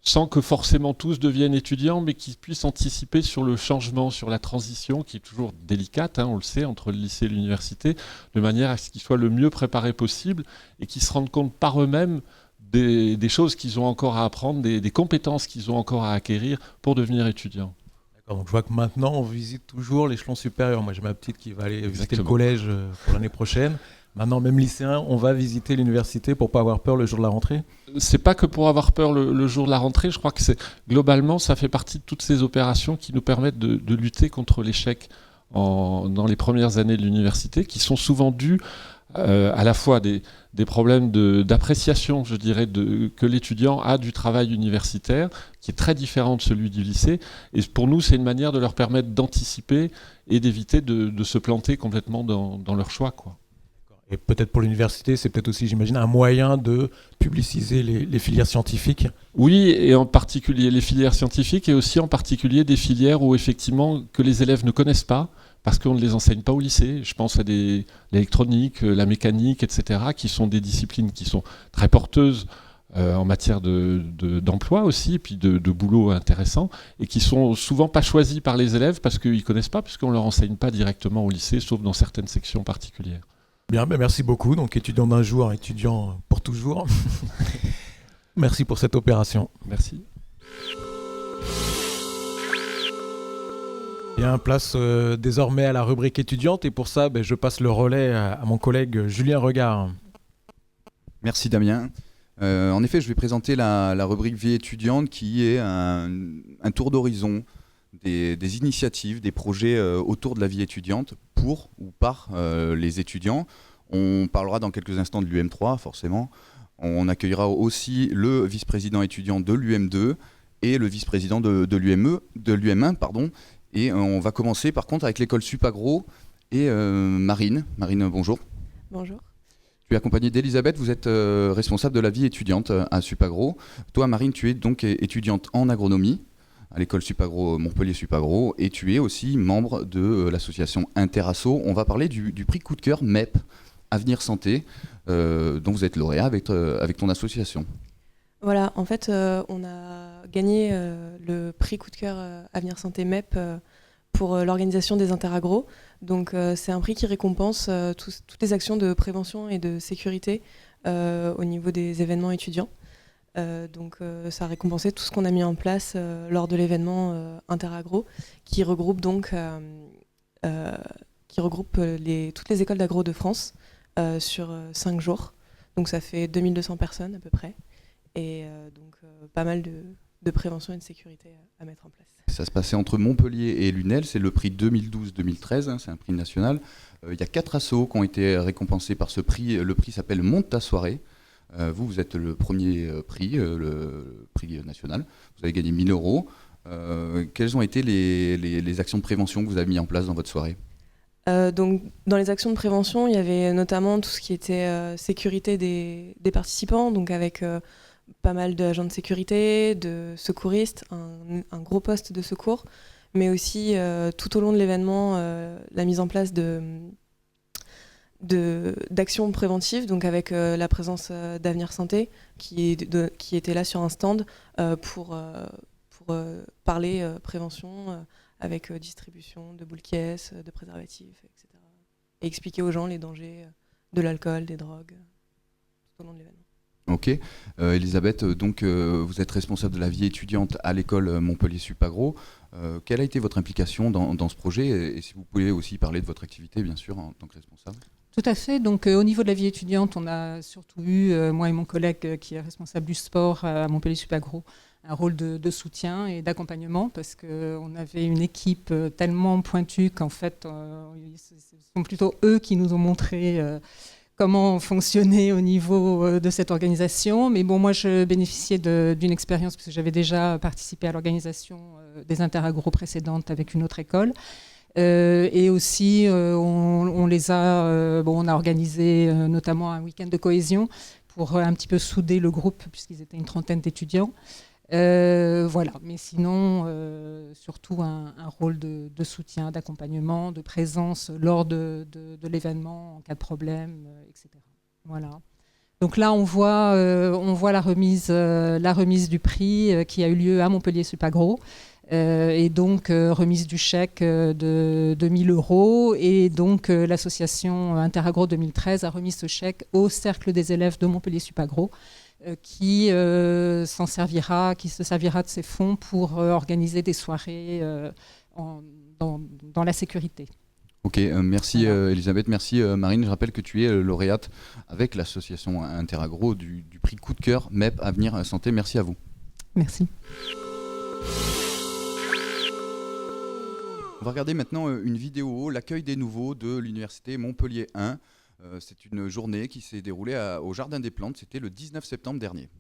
sans que forcément tous deviennent étudiants, mais qu'ils puissent anticiper sur le changement, sur la transition, qui est toujours délicate, on le sait, entre le lycée et l'université, de manière à ce qu'ils soient le mieux préparés possible et qu'ils se rendent compte par eux-mêmes des choses qu'ils ont encore à apprendre, des compétences qu'ils ont encore à acquérir pour devenir étudiants. D'accord, donc je vois que maintenant, on visite toujours l'échelon supérieur. Moi, j'ai ma petite qui va aller visiter Exactement. le collège pour l'année prochaine. Maintenant, même lycéen, on va visiter l'université pour ne pas avoir peur le jour de la rentrée ? C'est pas que pour avoir peur le jour de la rentrée, je crois que globalement, ça fait partie de toutes ces opérations qui nous permettent de lutter contre l'échec dans les premières années de l'université, qui sont souvent dues à la fois des problèmes d'appréciation, je dirais, que l'étudiant a du travail universitaire, qui est très différent de celui du lycée. Et pour nous, c'est une manière de leur permettre d'anticiper et d'éviter de se planter complètement dans leur choix, quoi. Et peut-être pour l'université, c'est peut-être aussi, j'imagine, un moyen de publiciser les filières scientifiques. Oui, et en particulier les filières scientifiques, et aussi en particulier des filières où effectivement que les élèves ne connaissent pas, parce qu'on ne les enseigne pas au lycée. Je pense à l'électronique, la mécanique, etc., qui sont des disciplines qui sont très porteuses en matière d'emploi aussi, et puis de boulot intéressant, et qui sont souvent pas choisies par les élèves parce qu'ils ne connaissent pas, puisqu'on ne leur enseigne pas directement au lycée, sauf dans certaines sections particulières. Bien, merci beaucoup. Donc, étudiant d'un jour, étudiant pour toujours. Merci pour cette opération. Merci. Bien, place désormais à la rubrique étudiante. Et pour ça, je passe le relais à mon collègue Julien Regard. Merci Damien. En effet, je vais présenter la rubrique vie étudiante qui est un tour d'horizon des initiatives, des projets autour de la vie étudiante pour ou par les étudiants. On parlera dans quelques instants de l'UM3, forcément. On accueillera aussi le vice-président étudiant de l'UM2 et le vice-président de l'UM1, pardon. Et on va commencer par contre avec l'école Supagro et Marine. Marine, bonjour. Bonjour. Tu es accompagnée d'Elisabeth, vous êtes responsable de la vie étudiante à Supagro. Toi, Marine, tu es donc étudiante en agronomie à l'école Supagro, Montpellier-Supagro, et tu es aussi membre de l'association Interasso. On va parler du prix coup de cœur MEP, Avenir Santé, dont vous êtes lauréat avec ton association. Voilà, en fait, on a gagné le prix coup de cœur Avenir Santé MEP pour l'organisation des interagros. Donc c'est un prix qui récompense toutes les actions de prévention et de sécurité au niveau des événements étudiants. Donc ça a récompensé tout ce qu'on a mis en place lors de l'événement interagro qui regroupe donc toutes les écoles d'agro de France sur 5 jours. Donc ça fait 2200 personnes à peu près. Et donc pas mal de prévention et de sécurité à mettre en place. Ça se passait entre Montpellier et Lunel, c'est le prix 2012-2013, c'est un prix national. Il y a 4 assos qui ont été récompensés par ce prix. Le prix s'appelle Monte ta soirée. Vous êtes le premier prix, le prix national. Vous avez gagné 1 000 €. Quelles ont été les actions de prévention que vous avez mis en place dans votre soirée ? Donc, dans les actions de prévention, il y avait notamment tout ce qui était sécurité des participants, donc avec pas mal d'agents de sécurité, de secouristes, un gros poste de secours, mais aussi tout au long de l'événement, la mise en place d'actions préventives, donc avec la présence d'Avenir Santé qui était là sur un stand pour parler prévention avec distribution de boules caisses, de préservatifs, etc. Et expliquer aux gens les dangers de l'alcool, des drogues tout au long de l'événement. Ok. Elisabeth, donc vous êtes responsable de la vie étudiante à l'école Montpellier-Supagro. Quelle a été votre implication dans ce projet et si vous pouvez aussi parler de votre activité, bien sûr, en tant que responsable ? Tout à fait. Donc, au niveau de la vie étudiante, on a surtout eu, moi et mon collègue qui est responsable du sport à Montpellier-Supagro, un rôle de soutien et d'accompagnement parce qu'on avait une équipe tellement pointue qu'en fait, ce sont plutôt eux qui nous ont montré comment fonctionner au niveau de cette organisation. Mais bon, moi, je bénéficiais d'une expérience parce que j'avais déjà participé à l'organisation des interagros précédentes avec une autre école. Et aussi, on a organisé notamment un week-end de cohésion pour un petit peu souder le groupe, puisqu'ils étaient une trentaine d'étudiants. Voilà, mais sinon, surtout un rôle de soutien, d'accompagnement, de présence lors de l'événement en cas de problème, etc. Voilà. Donc là, on voit la remise du prix qui a eu lieu à Montpellier Supagro. Et donc remise du chèque de 1 000 €. Et donc l'association Interagro 2013 a remis ce chèque au cercle des élèves de Montpellier Supagro qui se servira de ces fonds pour organiser des soirées dans la sécurité. Ok, merci Elisabeth, merci Marine. Je rappelle que tu es lauréate avec l'association Interagro du prix Coup de cœur MEP Avenir Santé. Merci à vous. Merci. On va regarder maintenant une vidéo, l'accueil des nouveaux de l'université Montpellier 1. C'est une journée qui s'est déroulée au Jardin des Plantes, c'était le 19 septembre dernier.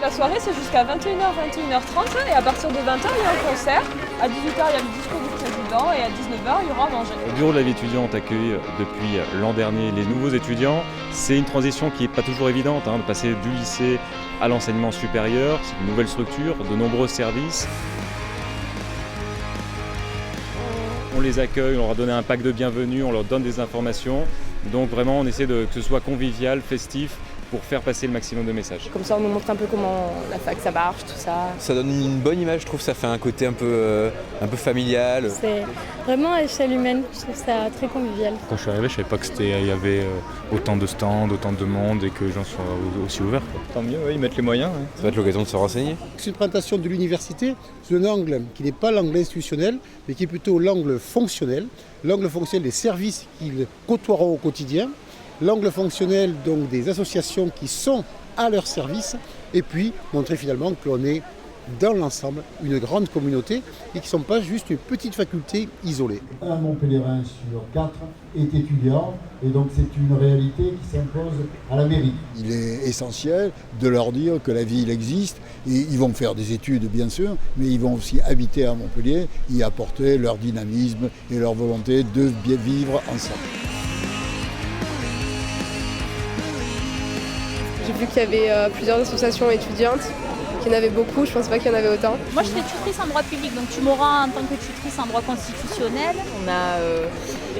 La soirée c'est jusqu'à 21h, 21h30 et à partir de 20h il y a un concert. À 18h il y a le discours du président et à 19h il y aura à manger. Le bureau de la vie étudiante accueille depuis l'an dernier les nouveaux étudiants. C'est une transition qui n'est pas toujours évidente, de passer du lycée à l'enseignement supérieur. C'est une nouvelle structure, de nombreux services. On les accueille, on leur a donné un pack de bienvenue, on leur donne des informations. Donc vraiment on essaie que ce soit convivial, festif, pour faire passer le maximum de messages. Comme ça on nous montre un peu comment la fac ça marche, tout ça. Ça donne une bonne image, je trouve, ça fait un côté un peu familial. C'est vraiment à l'échelle humaine, je trouve ça très convivial. Quand je suis arrivé, je savais pas qu'il y avait autant de stands, autant de monde et que les gens soient aussi ouverts. Tant mieux, ils mettent les moyens, ça va être l'occasion de se renseigner. C'est une présentation de l'université sous un angle qui n'est pas l'angle institutionnel, mais qui est plutôt l'angle fonctionnel des services qu'ils côtoieront au quotidien, l'angle fonctionnel donc des associations qui sont à leur service, et puis montrer finalement que l'on est dans l'ensemble une grande communauté et qui ne sont pas juste une petite faculté isolée. Un Montpellierin sur 4 est étudiant et donc c'est une réalité qui s'impose à la mairie. Il est essentiel de leur dire que la ville existe et ils vont faire des études bien sûr, mais ils vont aussi habiter à Montpellier, y apporter leur dynamisme et leur volonté de bien vivre ensemble. J'ai vu qu'il y avait plusieurs associations étudiantes, qu'il y en avait beaucoup, je ne pensais pas qu'il y en avait autant. Moi je suis tutrice en droit public, donc tu m'auras en tant que tutrice en droit constitutionnel. On a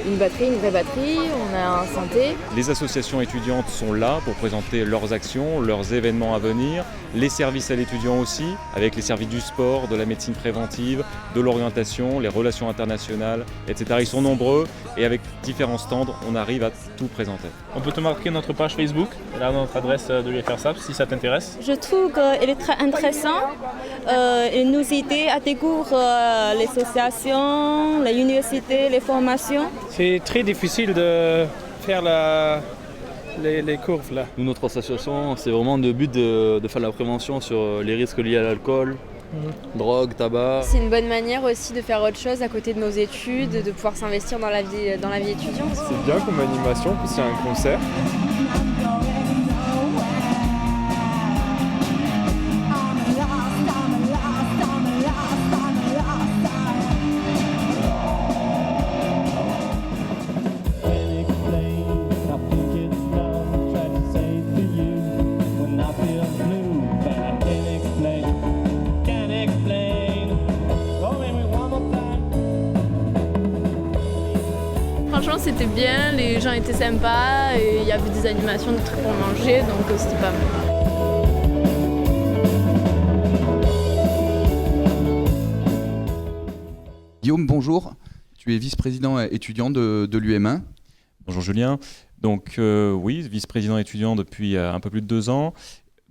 une vraie batterie, on a un santé. Les associations étudiantes sont là pour présenter leurs actions, leurs événements à venir, les services à l'étudiant aussi, avec les services du sport, de la médecine préventive, de l'orientation, les relations internationales, etc. Ils sont nombreux et avec différents stands, on arrive à tout présenter. On peut te marquer notre page Facebook, là notre adresse de l'UFRSAP si ça t'intéresse. Je trouve qu'il est très intéressant. Il nous aide à découvrir les associations, les universités, les formations. C'est très difficile de faire les courses là. Nous, notre association, c'est vraiment le but de faire la prévention sur les risques liés à l'alcool, drogue, tabac. C'est une bonne manière aussi de faire autre chose à côté de nos études, de pouvoir s'investir dans la vie étudiante. C'est bien comme animation, puis c'est un concert. Franchement c'était bien, les gens étaient sympas et il y avait des animations, des trucs pour manger, donc c'était pas mal. Guillaume, bonjour. Tu es vice-président étudiant de l'UM1. Bonjour Julien. Donc oui, vice-président étudiant depuis un peu plus de 2 ans.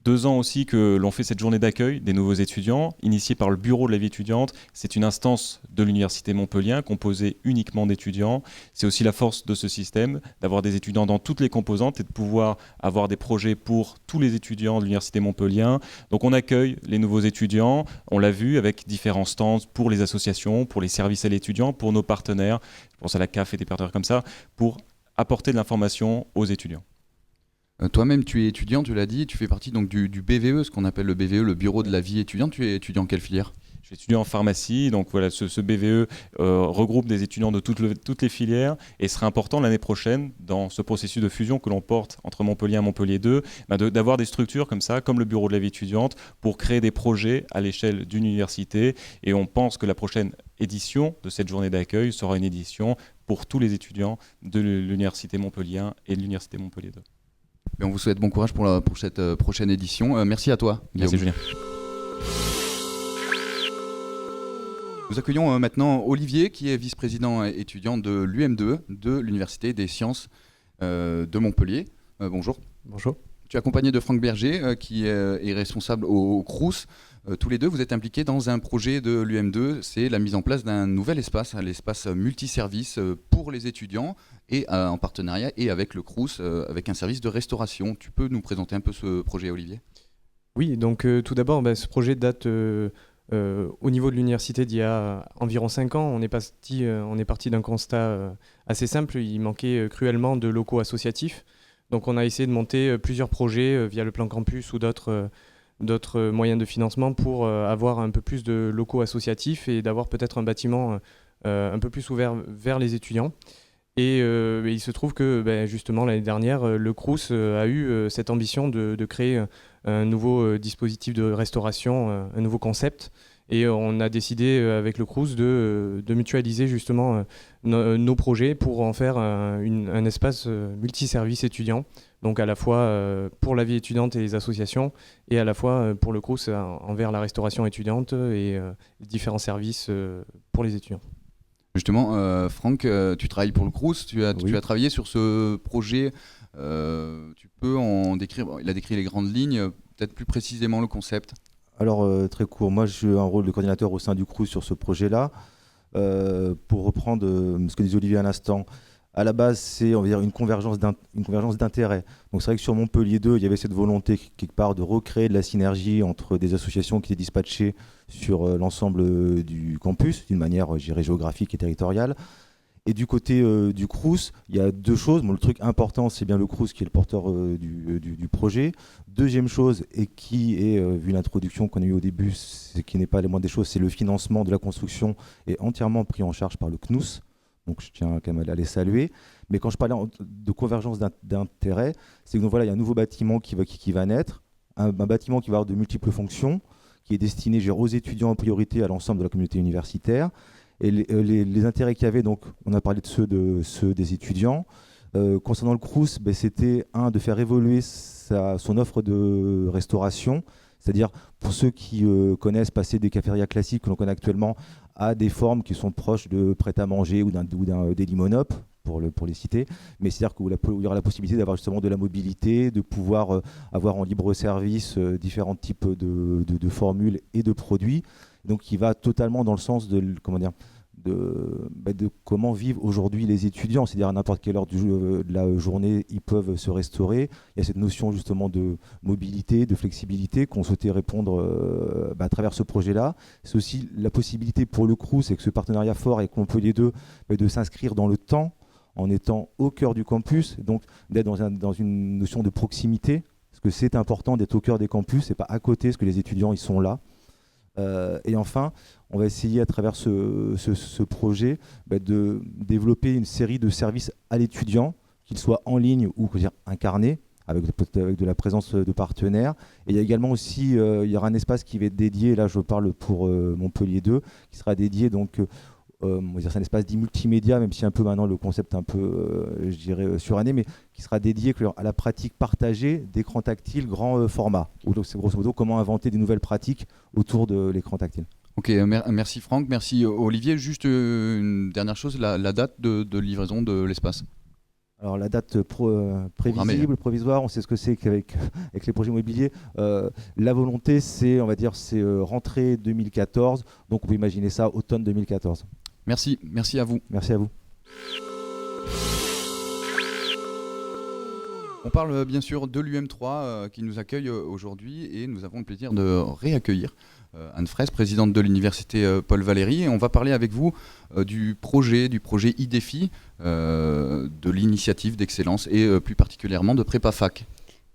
2 ans aussi que l'on fait cette journée d'accueil des nouveaux étudiants, initiée par le bureau de la vie étudiante. C'est une instance de l'université Montpellier, composée uniquement d'étudiants. C'est aussi la force de ce système, d'avoir des étudiants dans toutes les composantes et de pouvoir avoir des projets pour tous les étudiants de l'université Montpellier. Donc on accueille les nouveaux étudiants, on l'a vu, avec différents stands pour les associations, pour les services à l'étudiant, pour nos partenaires, je pense à la CAF et des partenaires comme ça, pour apporter de l'information aux étudiants. Toi-même, tu es étudiant, tu l'as dit, tu fais partie donc du BVE, ce qu'on appelle le BVE, le bureau de la vie étudiante. Tu es étudiant en quelle filière ? Je suis étudiant en pharmacie, donc voilà, ce BVE regroupe des étudiants de toutes les filières et il serait important l'année prochaine, dans ce processus de fusion que l'on porte entre Montpellier et Montpellier 2, d'avoir des structures comme ça, comme le bureau de la vie étudiante, pour créer des projets à l'échelle d'une université. Et on pense que la prochaine édition de cette journée d'accueil sera une édition pour tous les étudiants de l'université Montpellier 1 et de l'université Montpellier 2. Et on vous souhaite bon courage pour cette prochaine édition. Merci à toi, Guillaume. Merci Julien. Nous accueillons maintenant Olivier, qui est vice-président étudiant de l'UM2, de l'Université des sciences de Montpellier. Bonjour. Bonjour. Tu es accompagné de Franck Berger, qui est responsable au Crous. Tous les deux, vous êtes impliqués dans un projet de l'UM2, c'est la mise en place d'un nouvel espace, l'espace multiservice pour les étudiants, et en partenariat et avec le Crous, avec un service de restauration. Tu peux nous présenter un peu ce projet, Olivier ? Oui, donc tout d'abord, ce projet date au niveau de l'université d'il y a environ 5 ans. On est parti d'un constat assez simple, il manquait cruellement de locaux associatifs. Donc on a essayé de monter plusieurs projets via le plan campus ou d'autres moyens de financement pour avoir un peu plus de locaux associatifs et d'avoir peut-être un bâtiment un peu plus ouvert vers les étudiants. Et il se trouve que justement l'année dernière, le Crous a eu cette ambition de créer un nouveau dispositif de restauration, un nouveau concept. Et on a décidé avec le Crous de mutualiser justement nos projets pour en faire un espace multiservice étudiant. Donc à la fois pour la vie étudiante et les associations, et à la fois pour le Crous envers la restauration étudiante et différents services pour les étudiants. Justement, Franck, tu travailles pour le Crous, tu as travaillé sur ce projet. Tu peux en décrire, il a décrit les grandes lignes, peut-être plus précisément le concept. Alors très court, moi j'ai un rôle de coordinateur au sein du Crous sur ce projet-là. Pour reprendre ce que disait Olivier à l'instant, à la base c'est on va dire une convergence d'intérêts. Donc c'est vrai que sur Montpellier 2, il y avait cette volonté quelque part de recréer de la synergie entre des associations qui étaient dispatchées sur l'ensemble du campus, d'une manière géographique et territoriale. Et du côté du Crous, il y a deux choses. Bon, le truc important, c'est bien le Crous qui est le porteur du projet. Deuxième chose, et qui est, vu l'introduction qu'on a eue au début, qui n'est pas la moindre des choses, c'est le financement de la construction est entièrement pris en charge par le CNUS. Donc je tiens quand même à les saluer. Mais quand je parlais de convergence d'intérêts, c'est que donc, voilà, il y a un nouveau bâtiment qui va naître, un bâtiment qui va avoir de multiples fonctions, qui est destiné aux étudiants en priorité à l'ensemble de la communauté universitaire. Et les intérêts qu'il y avait, donc, on a parlé de ceux des étudiants. Concernant le Crous, c'était de faire évoluer son offre de restauration, c'est-à-dire pour ceux qui connaissent passer des cafétérias classiques que l'on connaît actuellement à des formes qui sont proches de prêt-à-manger ou d'un Dailymonop, pour les citer, mais c'est-à-dire qu'il y aura la possibilité d'avoir justement de la mobilité, de pouvoir avoir en libre service différents types de formules et de produits. Donc, il va totalement dans le sens de comment vivent aujourd'hui les étudiants, c'est-à-dire à n'importe quelle heure de la journée, ils peuvent se restaurer. Il y a cette notion justement de mobilité, de flexibilité qu'on souhaitait répondre à travers ce projet-là. C'est aussi la possibilité pour le Crous, avec ce partenariat fort avec Montpellier 2, de s'inscrire dans le temps en étant au cœur du campus, donc d'être dans une notion de proximité, parce que c'est important d'être au cœur des campus et pas à côté, parce que les étudiants ils sont là. Et enfin, on va essayer à travers ce projet de développer une série de services à l'étudiant, qu'ils soient en ligne ou incarnés, avec de la présence de partenaires. Et il y a également aussi, il y aura un espace qui va être dédié, là je parle pour Montpellier 2, qui sera dédié donc c'est un espace dit multimédia, même si un peu maintenant le concept un peu, je dirais, suranné, mais qui sera dédié à la pratique partagée d'écrans tactiles grand format. Donc c'est grosso modo comment inventer des nouvelles pratiques autour de l'écran tactile. Ok, merci Franck, merci Olivier. Juste une dernière chose, la date de livraison de l'espace. Alors la date prévisible, provisoire, on sait ce que c'est qu'avec les projets immobiliers. La volonté, c'est rentrée 2014, donc on peut imaginer ça automne 2014. Merci à vous. Merci à vous. On parle bien sûr de l'UM3 qui nous accueille aujourd'hui et nous avons le plaisir de réaccueillir Anne Fraisse, présidente de l'université Paul Valéry. Et on va parler avec vous du projet IDEFI, de l'initiative d'excellence et plus particulièrement de PrépaFac.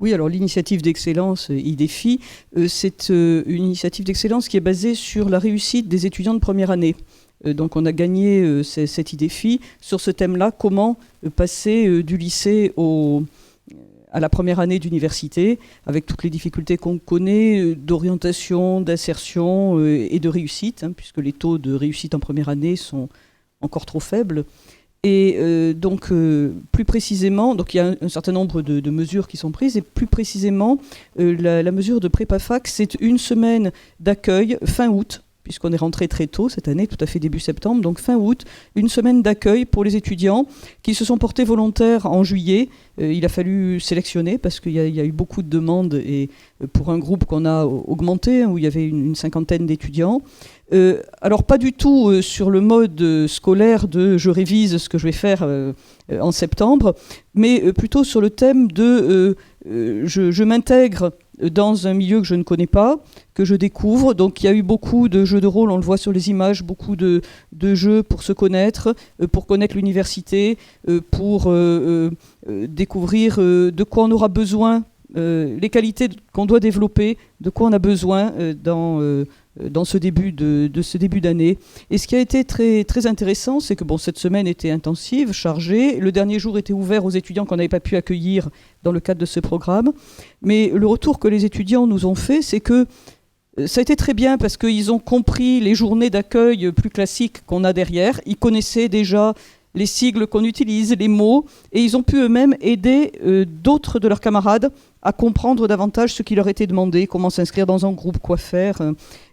Oui, alors l'initiative d'excellence IDEFI, c'est une initiative d'excellence qui est basée sur la réussite des étudiants de première année. Donc on a gagné cette IDEFI sur ce thème-là, comment passer du lycée à la première année d'université, avec toutes les difficultés qu'on connaît d'orientation, d'insertion et de réussite, puisque les taux de réussite en première année sont encore trop faibles. Et donc, plus précisément, donc il y a un certain nombre de mesures qui sont prises, et plus précisément, la mesure de prépa-fac, c'est une semaine d'accueil fin août, puisqu'on est rentré très tôt cette année, tout à fait début septembre, donc fin août, une semaine d'accueil pour les étudiants qui se sont portés volontaires en juillet. Il a fallu sélectionner parce qu'il y a eu beaucoup de demandes, et pour un groupe qu'on a augmenté, où il y avait une cinquantaine d'étudiants. Alors pas du tout sur le mode scolaire de je révise ce que je vais faire en septembre, mais plutôt sur le thème de je m'intègre dans un milieu que je ne connais pas, que je découvre. Donc il y a eu beaucoup de jeux de rôle, on le voit sur les images, beaucoup de jeux pour se connaître, pour connaître l'université, pour découvrir de quoi on aura besoin, les qualités qu'on doit développer, de quoi on a besoin dans ce début d'année. Et ce qui a été très, très intéressant, c'est que cette semaine était intensive, chargée. Le dernier jour était ouvert aux étudiants qu'on n'avait pas pu accueillir dans le cadre de ce programme. Mais le retour que les étudiants nous ont fait, c'est que ça a été très bien parce qu'ils ont compris les journées d'accueil plus classiques qu'on a derrière. Ils connaissaient déjà les sigles qu'on utilise, les mots, et ils ont pu eux-mêmes aider d'autres de leurs camarades à comprendre davantage ce qui leur était demandé, comment s'inscrire dans un groupe, quoi faire.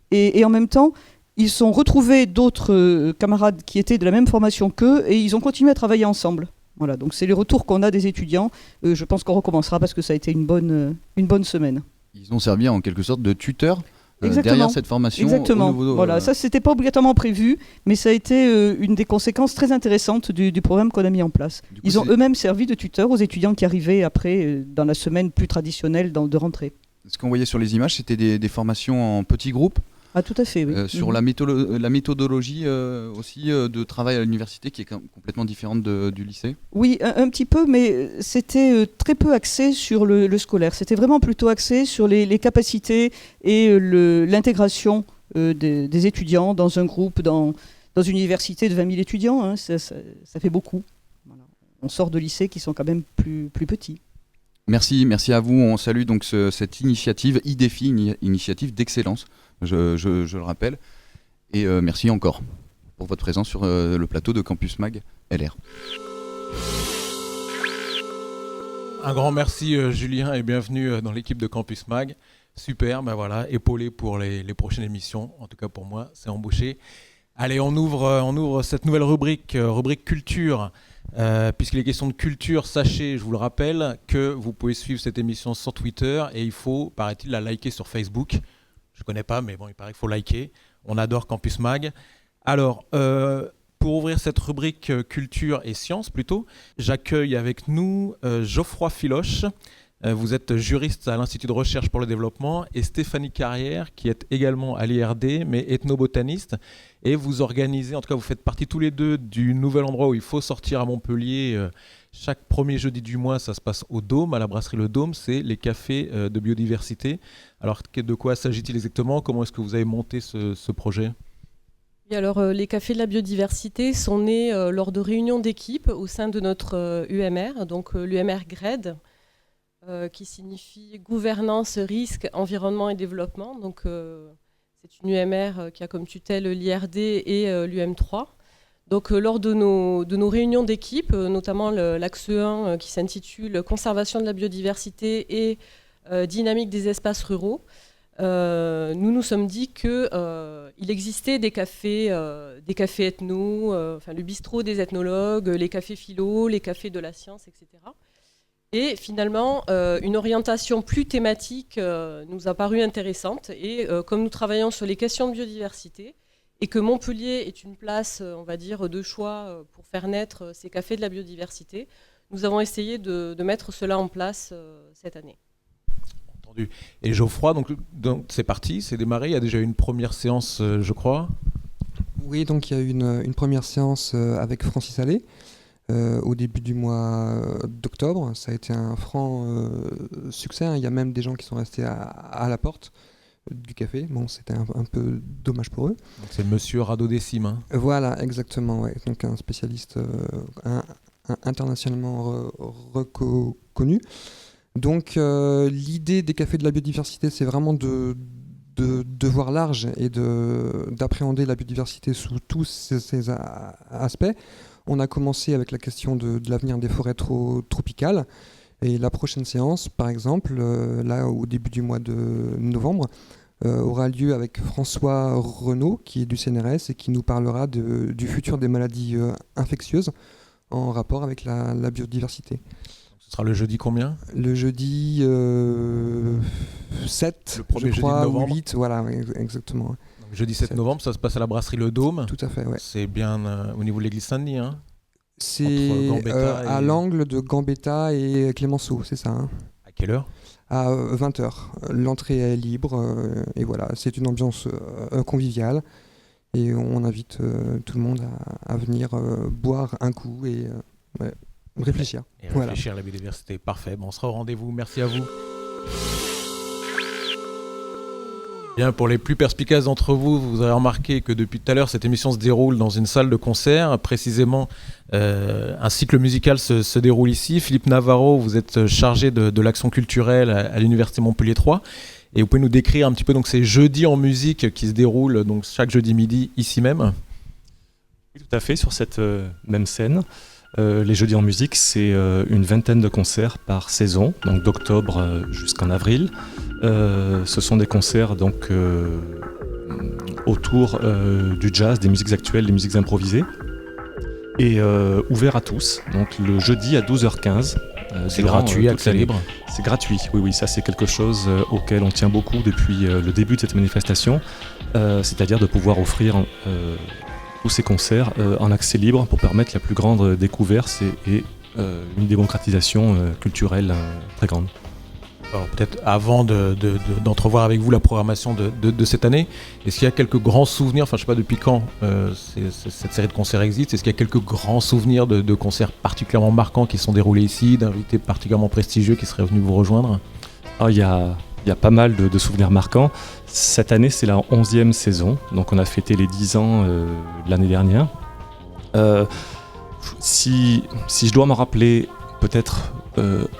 Et en même temps, ils ont retrouvé d'autres camarades qui étaient de la même formation qu'eux, et ils ont continué à travailler ensemble. Voilà, donc c'est le retour qu'on a des étudiants. Je pense qu'on recommencera parce que ça a été une bonne semaine. Ils ont servi en quelque sorte de tuteurs derrière cette formation. Exactement. Au niveau voilà, ça c'était pas obligatoirement prévu, mais ça a été une des conséquences très intéressantes du programme qu'on a mis en place. Ils ont eux-mêmes servi de tuteurs aux étudiants qui arrivaient après dans la semaine plus traditionnelle de rentrée. Ce qu'on voyait sur les images, c'était des formations en petits groupes. Ah, tout à fait, oui. Sur la méthodologie aussi de travail à l'université qui est complètement différente du lycée. Oui, un petit peu, mais c'était très peu axé sur le scolaire. C'était vraiment plutôt axé sur les capacités et l'intégration des étudiants dans un groupe, dans une université de 20 000 étudiants. Hein, ça fait beaucoup. Voilà. On sort de lycées qui sont quand même plus petits. Merci à vous. On salue donc cette initiative IDEFI, initiative d'excellence. Je le rappelle. Et merci encore pour votre présence sur le plateau de Campus Mag LR. Un grand merci Julien et bienvenue dans l'équipe de Campus Mag. Super, ben voilà, épaulé pour les prochaines émissions. En tout cas pour moi, c'est embauché. Allez, on ouvre cette nouvelle rubrique culture. Puisqu'il est question de culture, sachez, je vous le rappelle, que vous pouvez suivre cette émission sur Twitter et il faut, paraît-il, la liker sur Facebook. Je ne connais pas, mais bon, il paraît qu'il faut liker. On adore Campus Mag. Alors, pour ouvrir cette rubrique culture et sciences plutôt, j'accueille avec nous Geoffroy Filoche. Vous êtes juriste à l'Institut de recherche pour le développement, et Stéphanie Carrière, qui est également à l'IRD, mais ethnobotaniste. Et vous organisez, en tout cas vous faites partie tous les deux du nouvel endroit où il faut sortir à Montpellier. Chaque premier jeudi du mois, ça se passe au Dôme, à la brasserie Le Dôme, c'est les cafés de biodiversité. Alors de quoi s'agit-il exactement? Comment est-ce que vous avez monté ce projet? Et alors, les cafés de la biodiversité sont nés lors de réunions d'équipe au sein de notre UMR, donc l'UMR GRED, qui signifie gouvernance, risque, environnement et développement. Donc, c'est une UMR qui a comme tutelle l'IRD et l'UM3. Donc, lors de nos réunions d'équipe, notamment l'axe 1 qui s'intitule Conservation de la biodiversité et dynamique des espaces ruraux, nous nous sommes dit qu'il existait des cafés ethno, le bistrot des ethnologues, les cafés philo, les cafés de la science, etc. Et finalement, une orientation plus thématique nous a paru intéressante. Et comme nous travaillons sur les questions de biodiversité, et que Montpellier est une place, on va dire, de choix pour faire naître ces cafés de la biodiversité, nous avons essayé de mettre cela en place cette année. Entendu. Et Geoffroy, donc c'est parti, c'est démarré, il y a déjà eu une première séance, je crois. Oui, donc il y a eu une première séance avec Francis Allais. au début du mois d'octobre. Ça a été un franc succès, hein. Il y a même des gens qui sont restés à la porte du café. Bon, c'était un peu dommage pour eux. C'est Monsieur Radodécime. Hein. Voilà, exactement. Ouais. Donc un spécialiste internationalement reconnu. Donc l'idée des cafés de la biodiversité, c'est vraiment de voir large et d'appréhender la biodiversité sous tous ces aspects. On a commencé avec la question de l'avenir des forêts tropicales. Et la prochaine séance, par exemple, là au début du mois de novembre, aura lieu avec François Renaud, qui est du CNRS et qui nous parlera du futur des maladies infectieuses en rapport avec la biodiversité. Ce sera le jeudi combien ? Le jeudi 7, le premier je crois, jeudi de novembre. Ou 8, voilà, exactement. Donc, jeudi 7 novembre, ça se passe à la brasserie Le Dôme. Tout à fait, ouais. C'est bien au niveau de l'église Saint-Denis, hein ? C'est à l'angle de Gambetta et Clémenceau, c'est ça, hein. À quelle heure ? À 20h. L'entrée est libre et voilà, c'est une ambiance conviviale et on invite tout le monde à venir boire un coup et réfléchir. Et réfléchir à la biodiversité, parfait. Bon, on sera au rendez-vous, merci à vous. Bien, pour les plus perspicaces d'entre vous, vous avez remarqué que depuis tout à l'heure, cette émission se déroule dans une salle de concert. Précisément, un cycle musical se déroule ici. Philippe Navarro, vous êtes chargé de l'action culturelle à l'Université Montpellier 3. Et vous pouvez nous décrire un petit peu donc, ces jeudis en musique qui se déroulent donc, chaque jeudi midi ici même ? Oui, tout à fait, sur cette même scène. Les jeudis en musique, c'est une vingtaine de concerts par saison, donc d'octobre jusqu'en avril. Ce sont des concerts donc, autour du jazz, des musiques actuelles, des musiques improvisées, et ouverts à tous. Donc le jeudi à 12h15. C'est gratuit, accès libre. C'est gratuit, oui, ça c'est quelque chose auquel on tient beaucoup depuis le début de cette manifestation, c'est-à-dire de pouvoir offrir tous ces concerts en accès libre pour permettre la plus grande découverte et une démocratisation culturelle très grande. Alors peut-être avant d'entrevoir avec vous la programmation de cette année, est-ce qu'il y a quelques grands souvenirs, enfin je ne sais pas depuis quand cette série de concerts existe, est-ce qu'il y a quelques grands souvenirs de concerts particulièrement marquants qui sont déroulés ici, d'invités particulièrement prestigieux qui seraient venus vous rejoindre ? Alors, il y a pas mal de souvenirs marquants. Cette année c'est la 11e saison, donc on a fêté les 10 ans l'année dernière. Si je dois me rappeler peut-être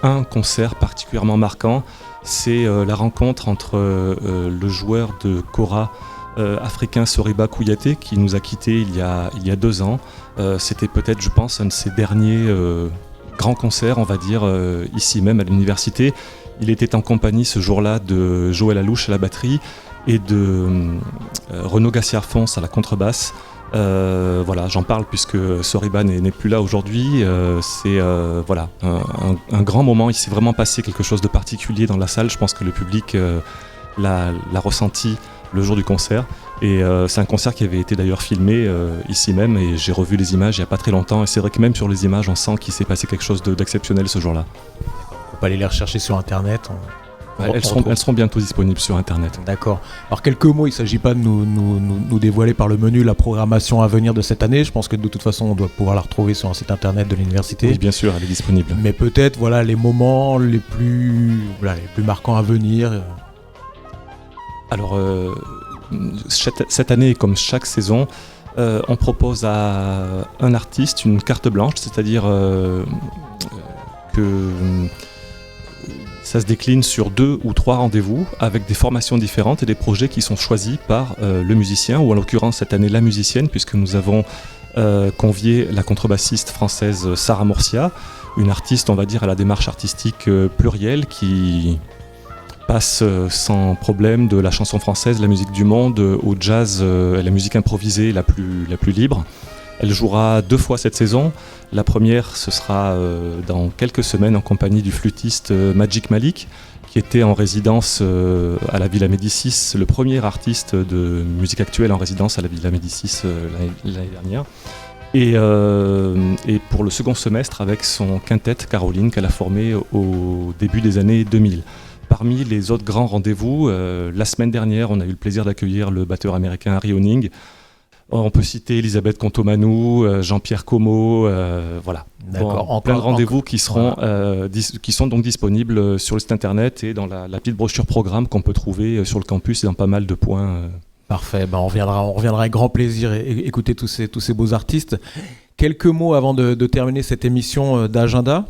un concert particulièrement marquant, c'est la rencontre entre le joueur de kora africain Soriba Kouyaté qui nous a quittés il y a 2 ans. C'était peut-être, je pense, un de ses derniers grands concerts, on va dire, ici même à l'université. Il était en compagnie ce jour-là de Joël Alouche à la batterie et de Renaud Gassier-Fons à la contrebasse. Voilà, j'en parle puisque Soriba n'est plus là aujourd'hui. C'est voilà, un grand moment. Il s'est vraiment passé quelque chose de particulier dans la salle. Je pense que le public l'a ressenti le jour du concert. Et c'est un concert qui avait été d'ailleurs filmé ici même. Et j'ai revu les images il n'y a pas très longtemps. Et c'est vrai que même sur les images, on sent qu'il s'est passé quelque chose d'exceptionnel ce jour-là. On peut aller les rechercher sur Internet. Elles seront bientôt disponibles sur Internet. D'accord. Alors quelques mots, il ne s'agit pas de nous dévoiler par le menu la programmation à venir de cette année. Je pense que de toute façon, on doit pouvoir la retrouver sur un site Internet de l'université. Oui, bien sûr, elle est disponible. Mais peut-être voilà, les moments les plus marquants à venir. Alors, cette année, comme chaque saison, on propose à un artiste une carte blanche, c'est-à-dire que... ça se décline sur 2 ou 3 rendez-vous avec des formations différentes et des projets qui sont choisis par le musicien, ou en l'occurrence cette année la musicienne, puisque nous avons convié la contrebassiste française Sarah Morcia, une artiste, on va dire, à la démarche artistique plurielle qui passe sans problème de la chanson française, la musique du monde, au jazz et la musique improvisée la plus libre. Elle jouera 2 fois cette saison. La première, ce sera dans quelques semaines en compagnie du flûtiste Magic Malik, qui était en résidence à la Villa Médicis, le premier artiste de musique actuelle en résidence à la Villa Médicis l'année dernière. Et pour le second semestre avec son quintet Caroline qu'elle a formé au début des années 2000. Parmi les autres grands rendez-vous, la semaine dernière, on a eu le plaisir d'accueillir le batteur américain Harry Honing. On peut citer Elisabeth Contomanou, Jean-Pierre Como, voilà. D'accord. Plein de rendez-vous qui sont donc disponibles sur le site internet et dans la petite brochure programme qu'on peut trouver sur le campus et dans pas mal de points. Parfait, on reviendra avec grand plaisir et écouter tous ces beaux artistes. Quelques mots avant de terminer cette émission d'agenda.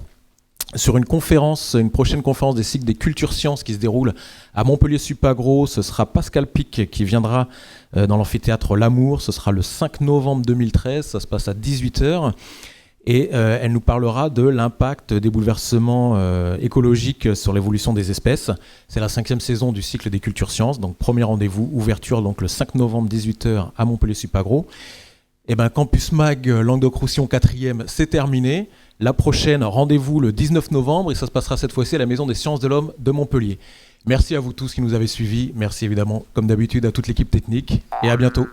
Sur une prochaine conférence des cycles des cultures sciences qui se déroule à Montpellier-Supagro, ce sera Pascal Pic qui viendra dans l'amphithéâtre L'Amour. Ce sera le 5 novembre 2013, ça se passe à 18h. Et elle nous parlera de l'impact des bouleversements écologiques sur l'évolution des espèces. C'est la 5e saison du cycle des cultures sciences. Donc premier rendez-vous, ouverture donc le 5 novembre 18h à Montpellier-Supagro. Et Campus Mag Languedoc-Roussillon 4e, c'est terminé. La prochaine, rendez-vous le 19 novembre et ça se passera cette fois-ci à la Maison des Sciences de l'Homme de Montpellier. Merci à vous tous qui nous avez suivis. Merci évidemment, comme d'habitude, à toute l'équipe technique et à bientôt.